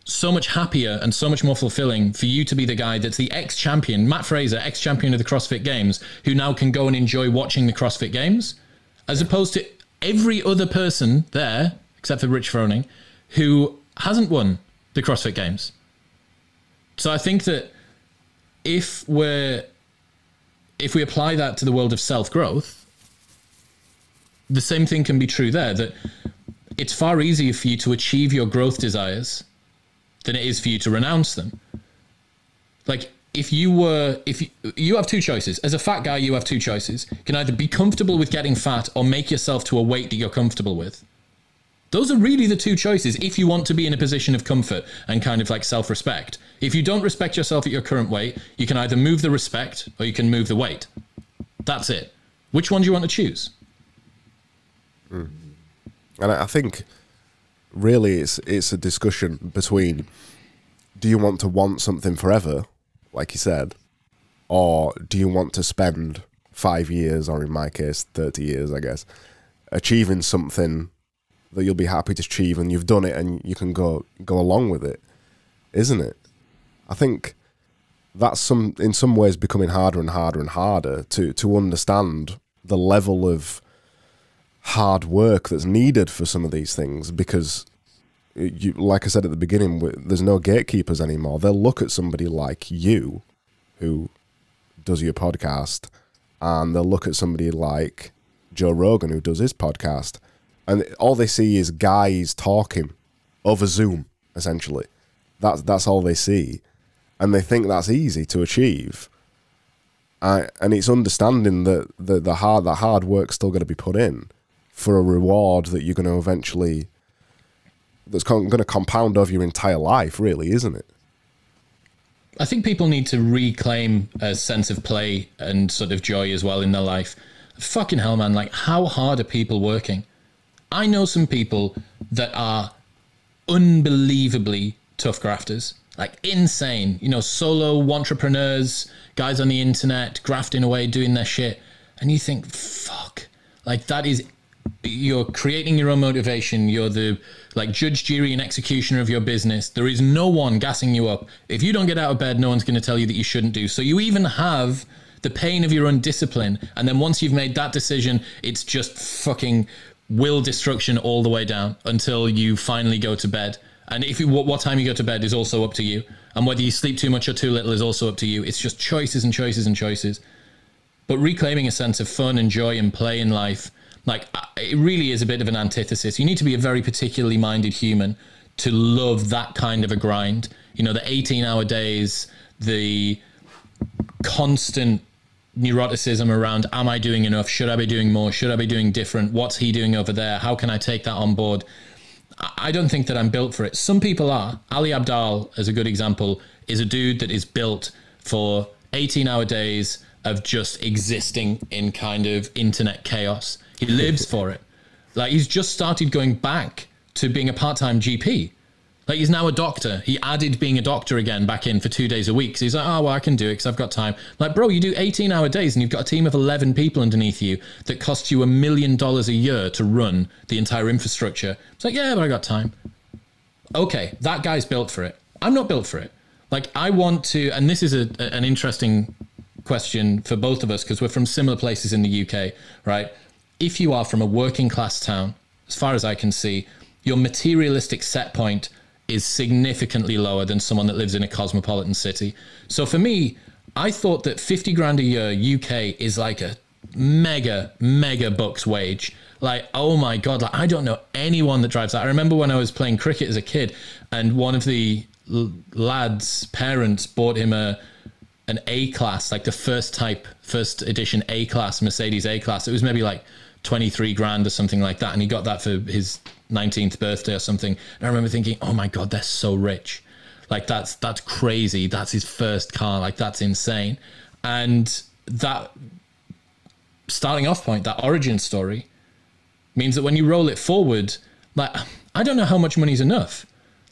A: so much happier, and so much more fulfilling for you to be the guy that's the ex-champion, Matt Fraser, ex-champion of the CrossFit Games, who now can go and enjoy watching the CrossFit Games, as opposed to every other person there, except for Rich Froning, who hasn't won the CrossFit Games. So I think that if we apply that to the world of self-growth, the same thing can be true there, that it's far easier for you to achieve your growth desires than it is for you to renounce them. Like, if you have two choices. As a fat guy, you have two choices. You can either be comfortable with getting fat or make yourself to a weight that you're comfortable with. Those are really the two choices if you want to be in a position of comfort and kind of like self-respect. If you don't respect yourself at your current weight, you can either move the respect or you can move the weight. That's it. Which one do you want to choose?
B: And I think really it's a discussion between do you want something forever, like you said, or do you want to spend 5 years, or in my case, 30 years, I guess, achieving something that you'll be happy to achieve, and you've done it and you can go along with it, isn't it? I think that's in some ways becoming harder and harder and harder to understand the level of hard work that's needed for some of these things, because you, like I said at the beginning, there's no gatekeepers anymore. They'll look at somebody like you who does your podcast, and they'll look at somebody like Joe Rogan who does his podcast, and all they see is guys talking over Zoom, essentially. That's all they see, and they think that's easy to achieve. And it's understanding that the hard work's still going to be put in for a reward that you're going to eventually, that's going to compound over your entire life, really, isn't it?
A: I think people need to reclaim a sense of play and sort of joy as well in their life. Fucking hell, man, like, how hard are people working? I know some people that are unbelievably tough grafters, like insane, you know, solo entrepreneurs, guys on the internet, grafting away, doing their shit. And you think, fuck, like, that is, you're creating your own motivation. You're the, like, judge, jury, and executioner of your business. There is no one gassing you up. If you don't get out of bed, no one's going to tell you that you shouldn't do. So you even have the pain of your own discipline. And then once you've made that decision, it's just fucking will destruction all the way down until you finally go to bed. And if you, what time you go to bed is also up to you. And whether you sleep too much or too little is also up to you. It's just choices and choices and choices. But reclaiming a sense of fun and joy and play in life, like, it really is a bit of an antithesis. You need to be a very particularly minded human to love that kind of a grind. You know, the 18-hour days, the constant neuroticism around, am I doing enough? Should I be doing more? Should I be doing different? What's he doing over there? How can I take that on board? I don't think that I'm built for it. Some people are. Ali Abdaal, as a good example, is a dude that is built for 18-hour days of just existing in kind of internet chaos. He lives for it. Like, he's just started going back to being a part-time GP. Like, he's now a doctor. He added being a doctor again back in for 2 days a week. So he's like, oh, well, I can do it because I've got time. Like, bro, you do 18-hour days and you've got a team of 11 people underneath you that costs you $1 million a year to run the entire infrastructure. It's like, yeah, but I got time. Okay, that guy's built for it. I'm not built for it. Like, I want to, and this is an interesting question for both of us because we're from similar places in the UK, right? If you are from a working class town, as far as I can see, your materialistic set point is significantly lower than someone that lives in a cosmopolitan city. So for me, I thought that 50 grand a year UK is like a mega bucks wage. Like, oh my God, like, I don't know anyone that drives that. I remember when I was playing cricket as a kid and one of the lad's parents bought him an A-Class, like the first edition A-Class, Mercedes A-Class. It was maybe like 23 grand or something like that. And he got that for his 19th birthday or something. And I remember thinking, oh my God, they're so rich. Like, that's crazy. That's his first car. Like, that's insane. And that starting off point, that origin story, means that when you roll it forward, like, I don't know how much money's enough.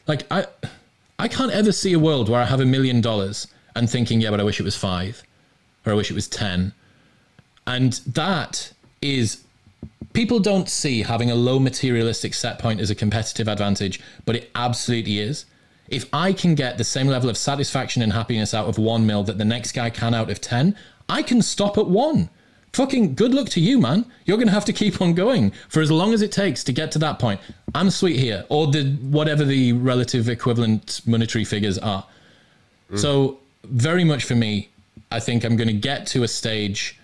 A: Like, I can't ever see a world where I have $1 million and thinking, yeah, but I wish it was 5 or I wish it was 10. And that is, people don't see having a low materialistic set point as a competitive advantage, but it absolutely is. If I can get the same level of satisfaction and happiness out of 1 mil that the next guy can out of 10, I can stop at 1. Fucking good luck to you, man. You're going to have to keep on going for as long as it takes to get to that point. I'm sweet here, or whatever the relative equivalent monetary figures are. So very much for me, I think I'm going to get to a stage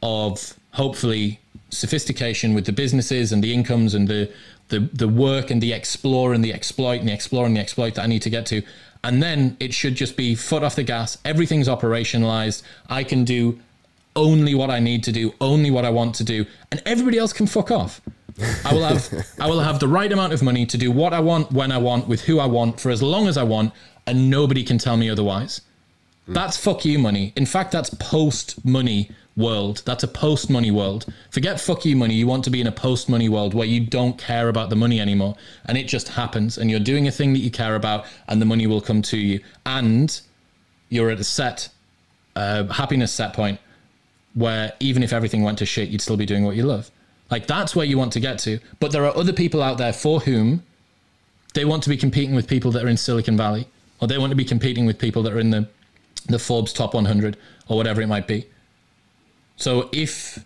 A: of hopefully sophistication with the businesses and the incomes and the work and the explore and the exploit and the explore and the exploit that I need to get to. And then it should just be foot off the gas. Everything's operationalized. I can do only what I need to do, only what I want to do, and everybody else can fuck off. I will have the right amount of money to do what I want, when I want, with who I want, for as long as I want, and nobody can tell me otherwise. That's fuck you money. In fact, that's post money world. That's a post-money world. Forget fuck you money. You want to be in a post-money world where you don't care about the money anymore. And it just happens. And you're doing a thing that you care about and the money will come to you. And you're at a set, happiness set point where even if everything went to shit, you'd still be doing what you love. Like, that's where you want to get to. But there are other people out there for whom they want to be competing with people that are in Silicon Valley, or they want to be competing with people that are in the Forbes top 100 or whatever it might be. So if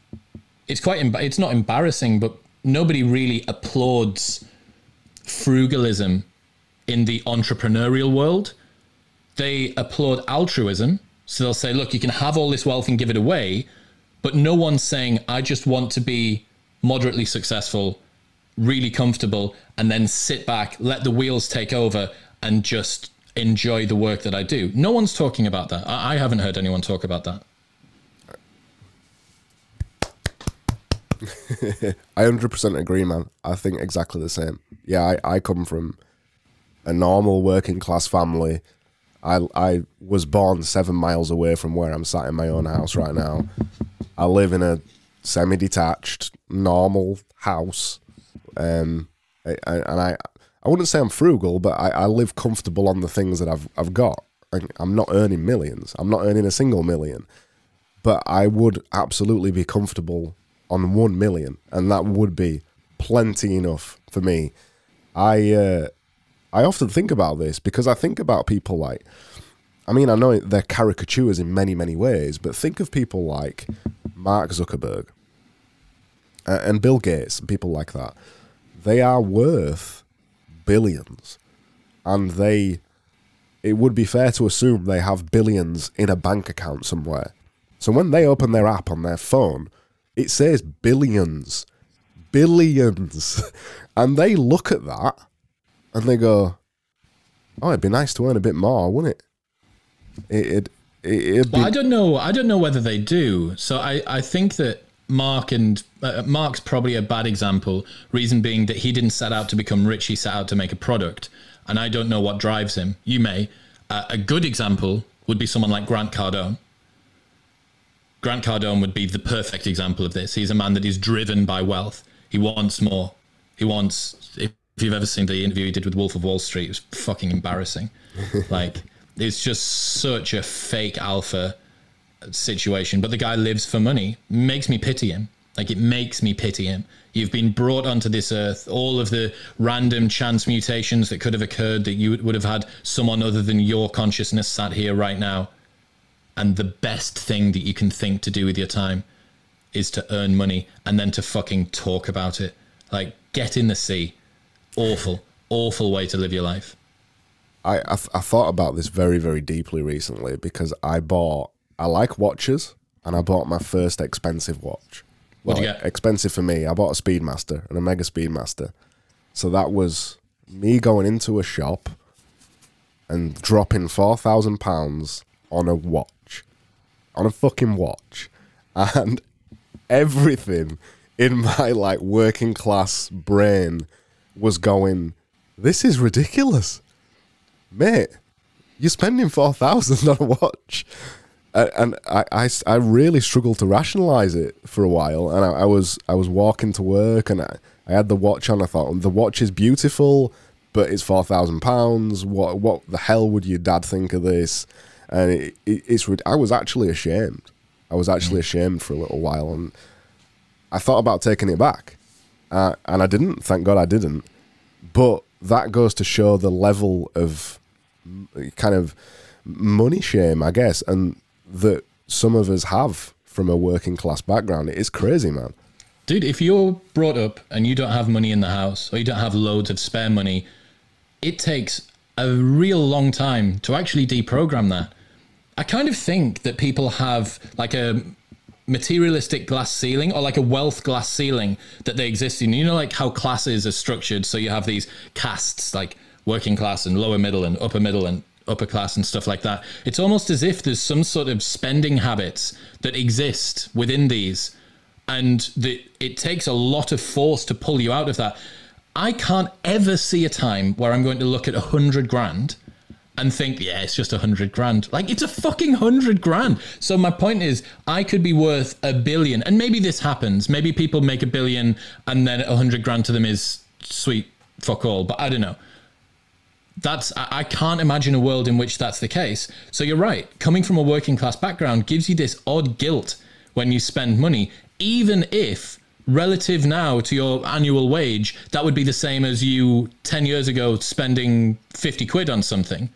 A: it's it's not embarrassing, but nobody really applauds frugalism in the entrepreneurial world. They applaud altruism. So they'll say, look, you can have all this wealth and give it away, but no one's saying, I just want to be moderately successful, really comfortable, and then sit back, let the wheels take over, and just enjoy the work that I do. No one's talking about that. I haven't heard anyone talk about that.
B: I 100% agree, man. I think exactly the same. Yeah, I come from a normal working class family. I was born 7 miles away from where I'm sat in my own house right now. I live in a semi-detached, normal house. And I wouldn't say I'm frugal, but I live comfortable on the things that I've got. I'm not earning millions. I'm not earning a single million. But I would absolutely be comfortable on 1 million, and that would be plenty enough for me. I often think about this because I think about people like, I mean, I know they're caricatures in many, many ways, but think of people like Mark Zuckerberg and Bill Gates and people like that. They are worth billions, and it would be fair to assume they have billions in a bank account somewhere. So when they open their app on their phone, it says billions, and they look at that and they go, "Oh, it'd be nice to earn a bit more, wouldn't it?" It'd be...
A: Well, I don't know whether they do. So I think that Mark's probably a bad example. Reason being that he didn't set out to become rich; he set out to make a product, and I don't know what drives him. You may. A good example would be someone like Grant Cardone. Grant Cardone would be the perfect example of this. He's a man that is driven by wealth. He wants more. He wants, if you've ever seen the interview he did with Wolf of Wall Street, it was fucking embarrassing. Like, it's just such a fake alpha situation. But the guy lives for money. Makes me pity him. Like, it makes me pity him. You've been brought onto this earth, all of the random chance mutations that could have occurred, that you would have had someone other than your consciousness sat here right now. And the best thing that you can think to do with your time is to earn money and then to fucking talk about it. Like, get in the sea. Awful, awful way to live your life.
B: I thought about this very, very deeply recently because I like watches, and I bought my first expensive watch.
A: What'd you get?
B: Expensive for me. I bought a Speedmaster, and a Mega Speedmaster. So that was me going into a shop and dropping £4,000 on a watch. On a fucking watch. And everything in my like working class brain was going, this is ridiculous. Mate, you're spending $4,000 on a watch. And I really struggled to rationalize it for a while. And I was walking to work, and I had the watch on. I thought, the watch is beautiful, but it's £4,000. What the hell would your dad think of this? And I was actually ashamed. I was actually ashamed for a little while, and I thought about taking it back, and I didn't. Thank God I didn't. But that goes to show the level of kind of money shame, I guess, and that some of us have from a working class background. It is crazy, man.
A: Dude, if you're brought up and you don't have money in the house, or you don't have loads of spare money, it takes a real long time to actually deprogram that. I kind of think that people have like a materialistic glass ceiling, or like a wealth glass ceiling that they exist in. You know, like how classes are structured. So you have these castes, like working class and lower middle and upper class and stuff like that. It's almost as if there's some sort of spending habits that exist within these, and it takes a lot of force to pull you out of that. I can't ever see a time where I'm going to look at 100 grand and think, yeah, it's just 100 grand. Like, it's a fucking 100 grand. So my point is, I could be worth $1 billion, and maybe this happens. Maybe people make $1 billion and then 100 grand to them is sweet fuck all, but I don't know. I can't imagine a world in which that's the case. So you're right. Coming from a working class background gives you this odd guilt when you spend money, even if relative now to your annual wage, that would be the same as you 10 years ago spending 50 quid on something.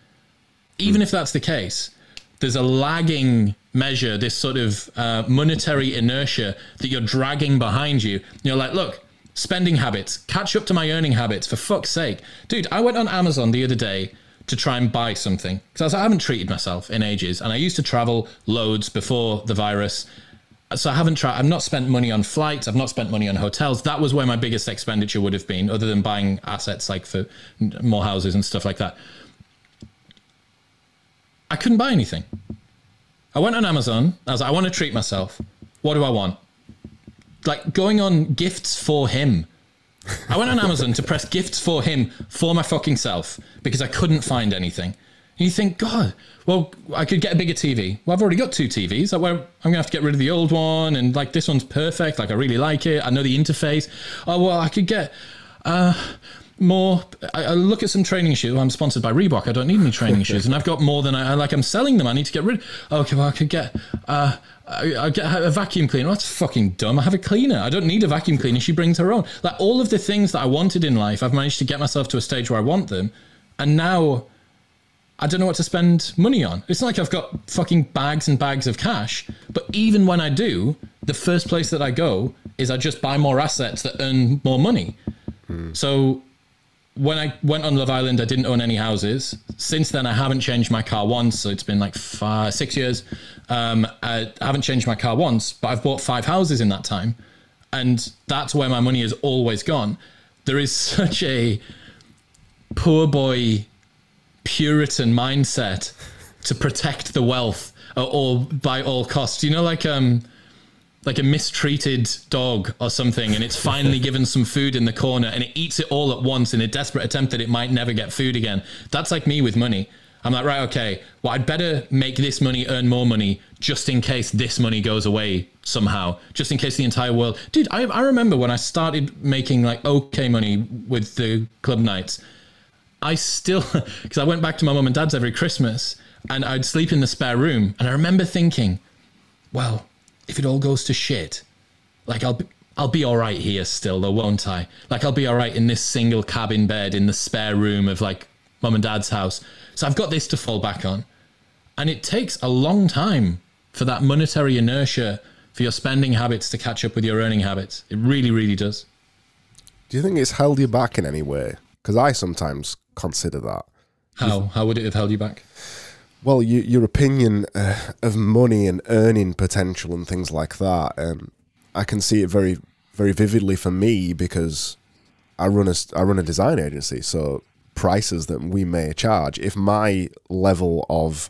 A: Even if that's the case, there's a lagging measure, this sort of monetary inertia that you're dragging behind you. You're like, look, spending habits, catch up to my earning habits, for fuck's sake. Dude, I went on Amazon the other day to try and buy something because I haven't treated myself in ages. And I used to travel loads before the virus. So I've not spent money on flights. I've not spent money on hotels. That was where my biggest expenditure would have been, other than buying assets like for more houses and stuff like that. I couldn't buy anything. I went on Amazon. I was like, I want to treat myself. What do I want? Like going on gifts for him. I went on Amazon to press gifts for him for my fucking self because I couldn't find anything. And you think, God, well, I could get a bigger TV. Well, I've already got 2 TVs. Like, well, I'm going to have to get rid of the old one. And like, this one's perfect. Like, I really like it. I know the interface. Oh, well, I could get more. I look at some training shoes. I'm sponsored by Reebok. I don't need any training shoes. And I've got more than I like. I'm selling them. I need to get rid. Okay, well, I could get... I get a vacuum cleaner. Well, that's fucking dumb. I have a cleaner. I don't need a vacuum cleaner. She brings her own. Like all of the things that I wanted in life, I've managed to get myself to a stage where I want them. And now I don't know what to spend money on. It's not like I've got fucking bags and bags of cash. But even when I do, the first place that I go is I just buy more assets that earn more money. So when I went on Love Island, I didn't own any houses. Since then, I haven't changed my car once. So it's been like 6 years. I haven't changed my car once, but I've bought 5 houses in that time. And that's where my money has always gone. There is such a poor boy Puritan mindset to protect the wealth or by all costs. You know, like a mistreated dog or something, and it's finally given some food in the corner and it eats it all at once in a desperate attempt that it might never get food again. That's like me with money. I'm like, right, okay, well, I'd better make this money earn more money just in case this money goes away somehow, just in case the entire world... Dude, I remember when I started making like okay money with the club nights, I still... Because I went back to my mum and dad's every Christmas and I'd sleep in the spare room. And I remember thinking, well, if it all goes to shit, like I'll be all right here still, though, won't I? Like I'll be all right in this single cabin bed in the spare room of like mum and dad's house. So I've got this to fall back on. And it takes a long time for that monetary inertia, for your spending habits to catch up with your earning habits. It really, really does.
B: Do you think it's held you back in any way? Because I sometimes consider that.
A: How would it have held you back?
B: Well, your opinion of money and earning potential and things like that, I can see it very, very vividly for me because I run a design agency. So prices that we may charge, if my level of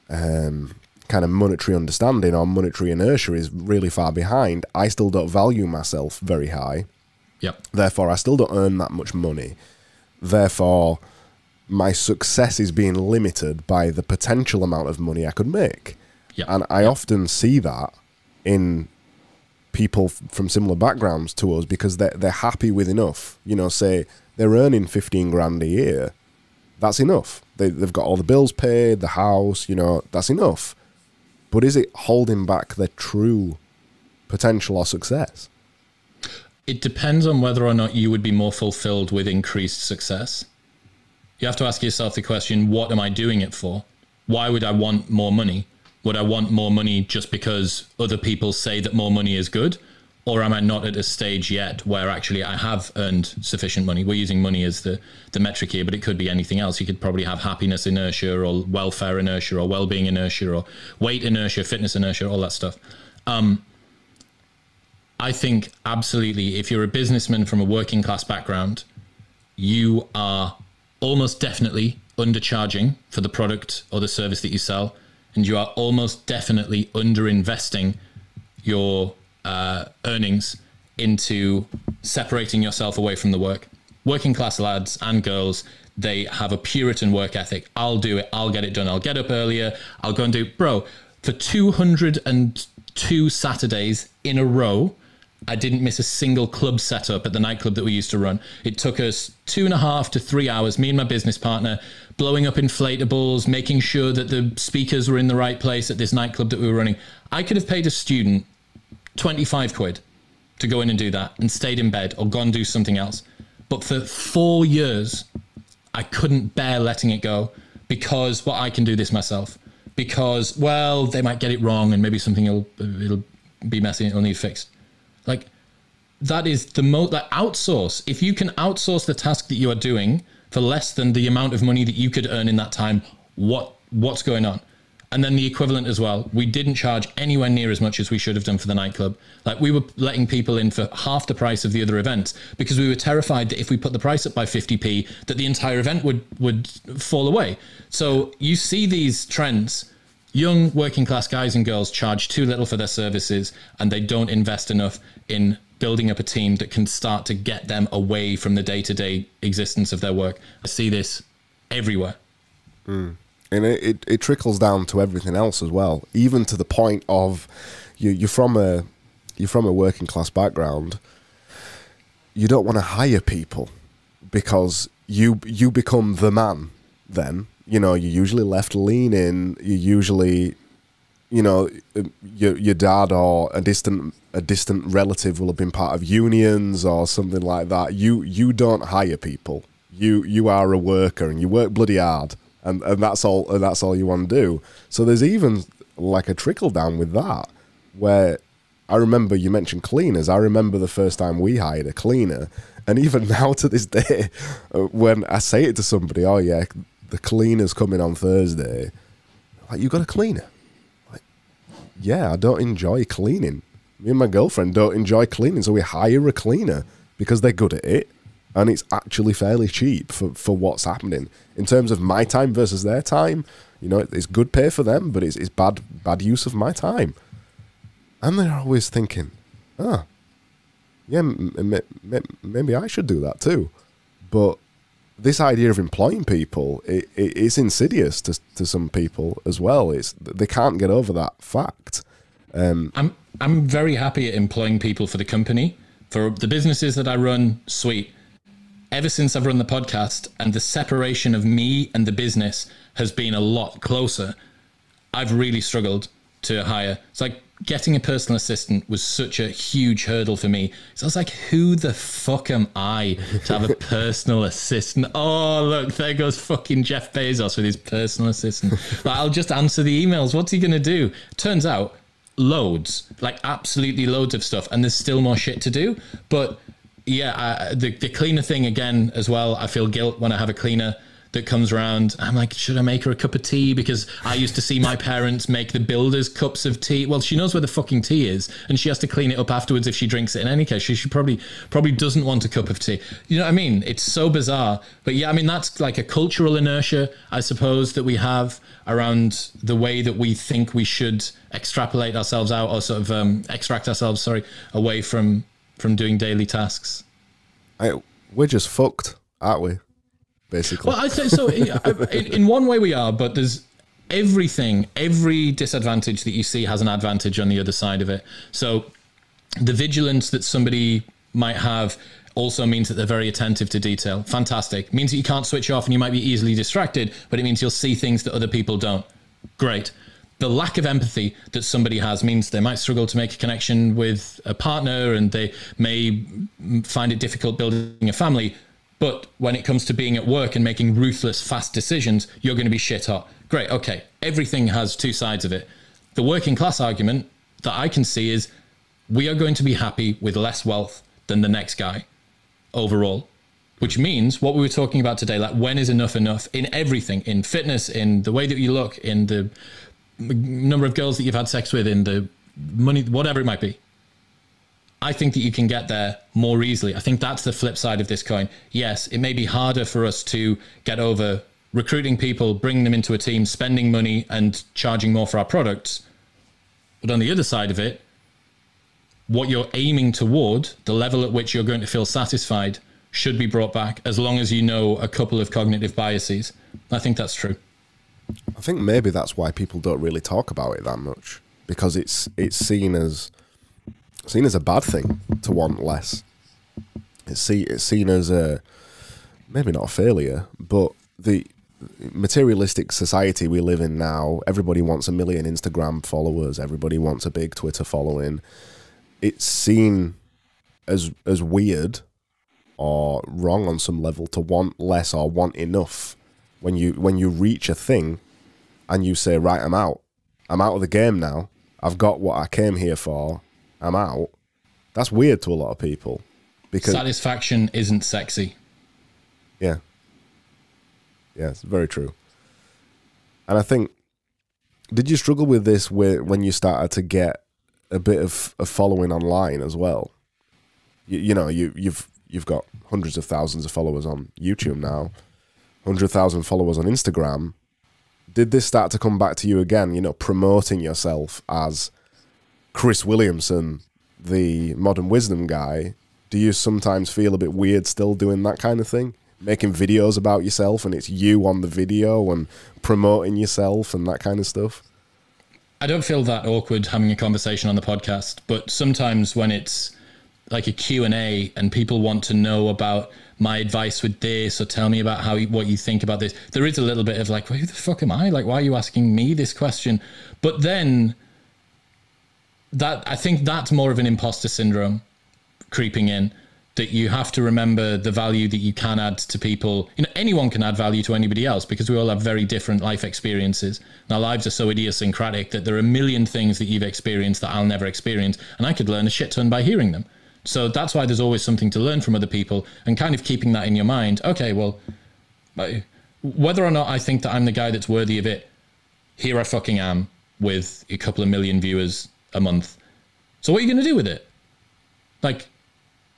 B: kind of monetary understanding or monetary inertia is really far behind, I still don't value myself very high.
A: Yep.
B: Therefore, I still don't earn that much money. Therefore, my success is being limited by the potential amount of money I could make.
A: Yep.
B: And I often see that in people from similar backgrounds to us because they're happy with enough. You know, say they're earning 15 grand a year. That's enough. They've got all the bills paid, the house, you know, that's enough. But is it holding back their true potential or success?
A: It depends on whether or not you would be more fulfilled with increased success. You have to ask yourself the question, what am I doing it for? Why would I want more money? Would I want more money just because other people say that more money is good? Or am I not at a stage yet where actually I have earned sufficient money? We're using money as the metric here, but it could be anything else. You could probably have happiness inertia or welfare inertia or well-being inertia or weight inertia, fitness inertia, all that stuff. I think absolutely, if you're a businessman from a working class background, you are almost definitely undercharging for the product or the service that you sell, and you are almost definitely underinvesting your earnings into separating yourself away from the work. Working class lads and girls, They have a Puritan work ethic. I'll do it. I'll get it done. I'll get up earlier. I'll go and do, bro, for 202 Saturdays in a row, I didn't miss a single club setup at the nightclub that we used to run. It took us 2.5 to 3 hours, me and my business partner, blowing up inflatables, making sure that the speakers were in the right place at this nightclub that we were running. I could have paid a student 25 quid to go in and do that and stayed in bed or gone and do something else. But for 4 years, I couldn't bear letting it go because, well, I can do this myself. Because, well, they might get it wrong and maybe something it'll be messy and it'll need fixed. Like, that is the most, like, outsource. If you can outsource the task that you are doing for less than the amount of money that you could earn in that time, what's going on? And then the equivalent as well. We didn't charge anywhere near as much as we should have done for the nightclub. Like, we were letting people in for half the price of the other events because we were terrified that if we put the price up by 50p, that the entire event would fall away. So you see these trends. Young working class guys and girls charge too little for their services, and they don't invest enough in building up a team that can start to get them away from the day-to-day existence of their work. I see this everywhere.
B: And it trickles down to everything else as well, even to the point of you're from a working class background. You don't want to hire people because you become the man then. You know, you're usually left leaning. You usually, you know, your dad or a distant relative will have been part of unions or something like that. You don't hire people. You are a worker and you work bloody hard, and that's all. And that's all you want to do. So there's even like a trickle down with that, where I remember you mentioned cleaners. I remember the first time we hired a cleaner, and even now to this day, when I say it to somebody, oh yeah, the cleaner's coming on Thursday. Like, you got a cleaner? Like, yeah, I don't enjoy cleaning. Me and my girlfriend don't enjoy cleaning, so we hire a cleaner because they're good at it, and it's actually fairly cheap for what's happening. In terms of my time versus their time, you know, it's good pay for them, but it's bad use of my time. And they're always thinking, yeah, maybe I should do that too. But this idea of employing people, it's insidious to some people as well. They can't get over that fact.
A: I'm very happy at employing people for the company. For the businesses that I run, sweet. Ever since I've run the podcast and the separation of me and the business has been a lot closer, I've really struggled to hire. It's like getting a personal assistant was such a huge hurdle for me. So I was like, who the fuck am I to have a personal assistant? Oh, look, there goes fucking Jeff Bezos with his personal assistant. Like, I'll just answer the emails. What's he going to do? Turns out loads, like absolutely loads of stuff. And there's still more shit to do. But yeah, the cleaner thing again as well. I feel guilt when I have a cleaner that comes around. I'm like, should I make her a cup of tea? Because I used to see my parents make the builders cups of tea. Well, she knows where the fucking tea is, and she has to clean it up afterwards if she drinks it in any case. She probably doesn't want a cup of tea. You know what I mean? It's so bizarre. But yeah, I mean, that's like a cultural inertia, I suppose, that we have around the way that we think we should extrapolate ourselves out, or sort of extract ourselves, away from doing daily tasks.
B: We're just fucked, aren't we? Basically.
A: Well, I'd say so. In one way we are, but there's every disadvantage that you see has an advantage on the other side of it. So the vigilance that somebody might have also means that they're very attentive to detail. Fantastic. It means that you can't switch off and you might be easily distracted, but it means you'll see things that other people don't. Great. The lack of empathy that somebody has means they might struggle to make a connection with a partner, and they may find it difficult building a family. But when it comes to being at work and making ruthless, fast decisions, you're going to be shit hot. Great, okay. Everything has two sides of it. The working class argument that I can see is we are going to be happy with less wealth than the next guy overall, which means what we were talking about today, like when is enough in everything, in fitness, in the way that you look, in the number of girls that you've had sex with, in the money, whatever it might be. I think that you can get there more easily. I think that's the flip side of this coin. Yes, it may be harder for us to get over recruiting people, bringing them into a team, spending money and charging more for our products. But on the other side of it, what you're aiming toward, the level at which you're going to feel satisfied, should be brought back as long as you know a couple of cognitive biases. I think that's true.
B: I think maybe that's why people don't really talk about it that much, because it's seen as a bad thing to want less. It's seen as a, maybe not a failure, but the materialistic society we live in now, everybody wants 1 million Instagram followers, everybody wants a big Twitter following. It's seen as weird or wrong on some level to want less or want enough. When you reach a thing and you say, right, I'm out of the game now, I've got what I came here for, I'm out. That's weird to a lot of people, because
A: satisfaction isn't sexy.
B: Yeah, it's very true. And I think, did you struggle with this when you started to get a bit of a following online as well? You've got hundreds of thousands of followers on YouTube now, 100,000 followers on Instagram. Did this start to come back to you again, promoting yourself as Chris Williamson, the modern wisdom guy? Do you sometimes feel a bit weird still doing that kind of thing? Making videos about yourself and it's you on the video and promoting yourself and that kind of stuff?
A: I don't feel that awkward having a conversation on the podcast, but sometimes when it's like a Q&A and people want to know about my advice with this, or tell me about what you think about this, there is a little bit of like, well, who the fuck am I? Like, why are you asking me this question? But then I think that's more of an imposter syndrome creeping in, that you have to remember the value that you can add to people. Anyone can add value to anybody else because we all have very different life experiences. And our lives are so idiosyncratic that there are a million things that you've experienced that I'll never experience. And I could learn a shit ton by hearing them. So that's why there's always something to learn from other people, and kind of keeping that in your mind. Okay, well, whether or not I think that I'm the guy that's worthy of it, here I fucking am with a couple of million viewers a month. So what are you going to do with it? Like,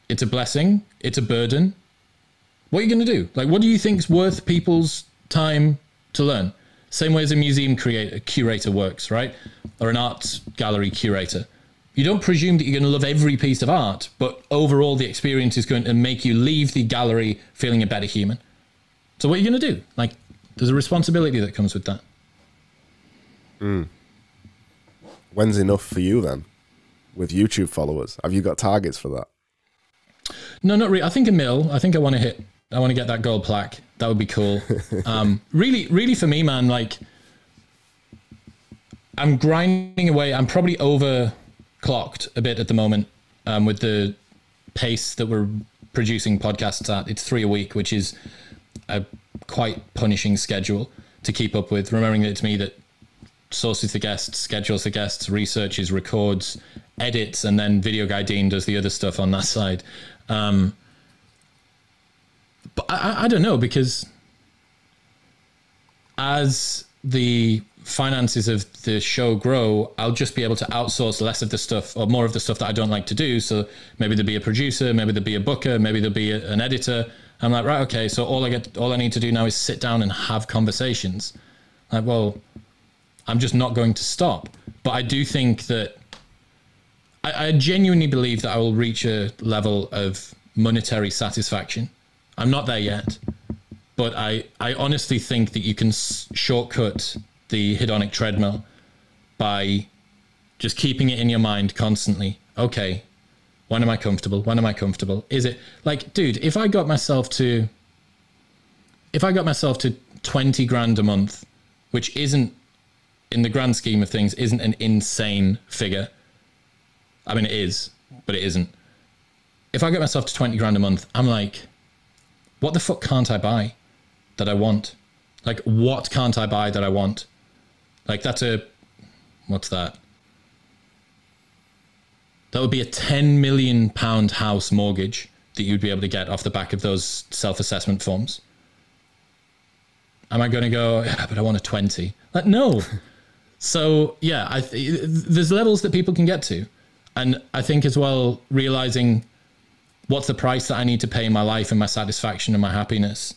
A: it's a blessing. It's a burden. What are you going to do? Like, what do you think's worth people's time to learn? Same way as a museum curator works, right? Or an art gallery curator. You don't presume that you're going to love every piece of art, but overall the experience is going to make you leave the gallery feeling a better human. So what are you going to do? Like, there's a responsibility that comes with that.
B: When's enough for you then, with YouTube followers? Have you got targets for that?
A: No, not really. I think 1 mil. I think I want to get that gold plaque. That would be cool. Really for me, man, like, I'm grinding away. I'm probably overclocked a bit at the moment with the pace that we're producing podcasts at. It's 3 a week, which is a quite punishing schedule to keep up with. Remembering that it's me that sources the guests, schedules the guests, researches, records, edits, and then Video Guy Dean does the other stuff on that side. But I don't know, because as the finances of the show grow, I'll just be able to outsource less of the stuff, or more of the stuff that I don't like to do. So maybe there'll be a producer, maybe there'll be a booker, maybe there'll be an editor. I'm like, right, okay, so all I need to do now is sit down and have conversations. Like, well, I'm just not going to stop. But I do think that I genuinely believe that I will reach a level of monetary satisfaction. I'm not there yet, but I honestly think that you can shortcut the hedonic treadmill by just keeping it in your mind constantly. Okay, when am I comfortable? When am I comfortable? Is it like, dude, if I got myself to 20 grand a month, which isn't, in the grand scheme of things, isn't an insane figure. I mean, it is, but it isn't. If I get myself to 20 grand a month, I'm like, what the fuck can't I buy that I want? Like, what can't I buy that I want? Like, what's that? That would be a £10 million house mortgage that you'd be able to get off the back of those self-assessment forms. Am I going to go, yeah, but I want a 20? Like, no. So, yeah, there's levels that people can get to. And I think as well, realizing what's the price that I need to pay in my life and my satisfaction and my happiness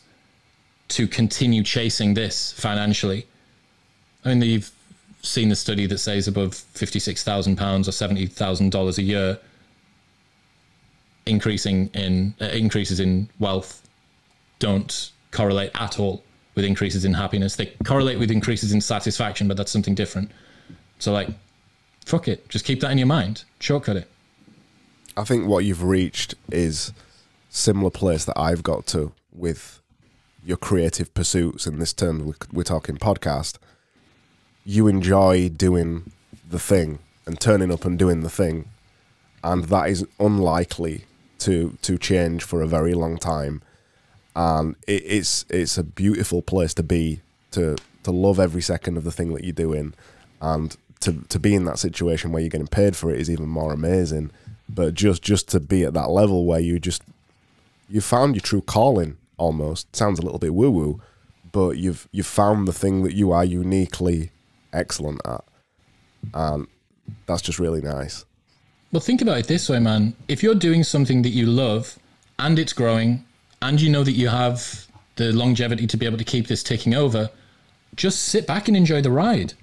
A: to continue chasing this financially. I mean, you've seen the study that says above £56,000 or $70,000 a year, increases in wealth don't correlate at all with increases in happiness. They correlate with increases in satisfaction, but that's something different. So like, fuck it. Just keep that in your mind. Shortcut it.
B: I think what you've reached is similar place that I've got to with your creative pursuits. In this term, we're talking podcast. You enjoy doing the thing and turning up and doing the thing, and that is unlikely to change for a very long time. And it's a beautiful place to be, to love every second of the thing that you're doing, and to be in that situation where you're getting paid for it is even more amazing. But just to be at that level where you found your true calling, almost sounds a little bit woo woo, but you've found the thing that you are uniquely excellent at, and that's just really nice.
A: Well, think about it this way, man. If you're doing something that you love and it's growing, and you know that you have the longevity to be able to keep this ticking over, just sit back and enjoy the ride.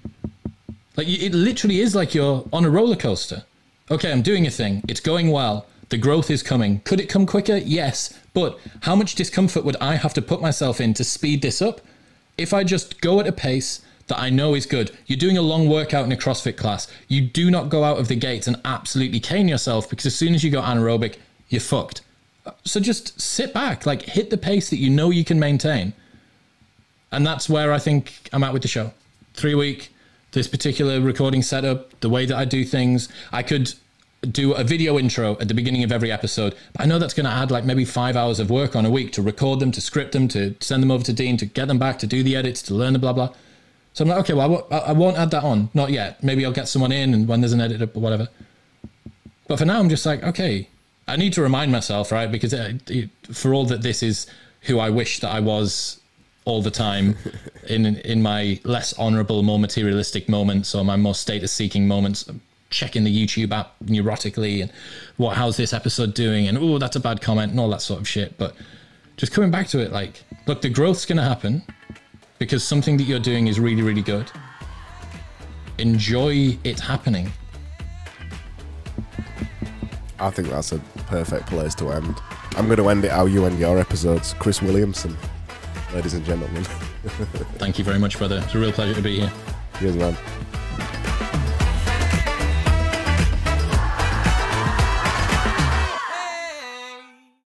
A: Like, it literally is like you're on a roller coaster. Okay, I'm doing a thing. It's going well. The growth is coming. Could it come quicker? Yes. But how much discomfort would I have to put myself in to speed this up? If I just go at a pace that I know is good. You're doing a long workout in a CrossFit class. You do not go out of the gates and absolutely cane yourself, because as soon as you go anaerobic, you're fucked. So just sit back, like hit the pace that you know you can maintain. And that's where I think I'm at with the show. 3-week, this particular recording setup, the way that I do things. I could do a video intro at the beginning of every episode, but I know that's going to add like maybe 5 hours of work on a week to record them, to script them, to send them over to Dean, to get them back, to do the edits, to learn the blah, blah. So I'm like, okay, well, I won't add that on. Not yet. Maybe I'll get someone in and when there's an edit or whatever. But for now, I'm just like, okay, I need to remind myself, right? Because for all that this is who I wish that I was all the time in my less honorable, more materialistic moments, or my more status-seeking moments, checking the YouTube app neurotically and how's this episode doing? And, oh, that's a bad comment and all that sort of shit. But just coming back to it, like, look, the growth's going to happen because something that you're doing is really, really good. Enjoy it happening.
B: I think that's a perfect place to end. I'm going to end it how you end your episodes. Chris Williamson, ladies and gentlemen.
A: Thank you very much, brother. It's a real pleasure to be here.
B: Cheers, man.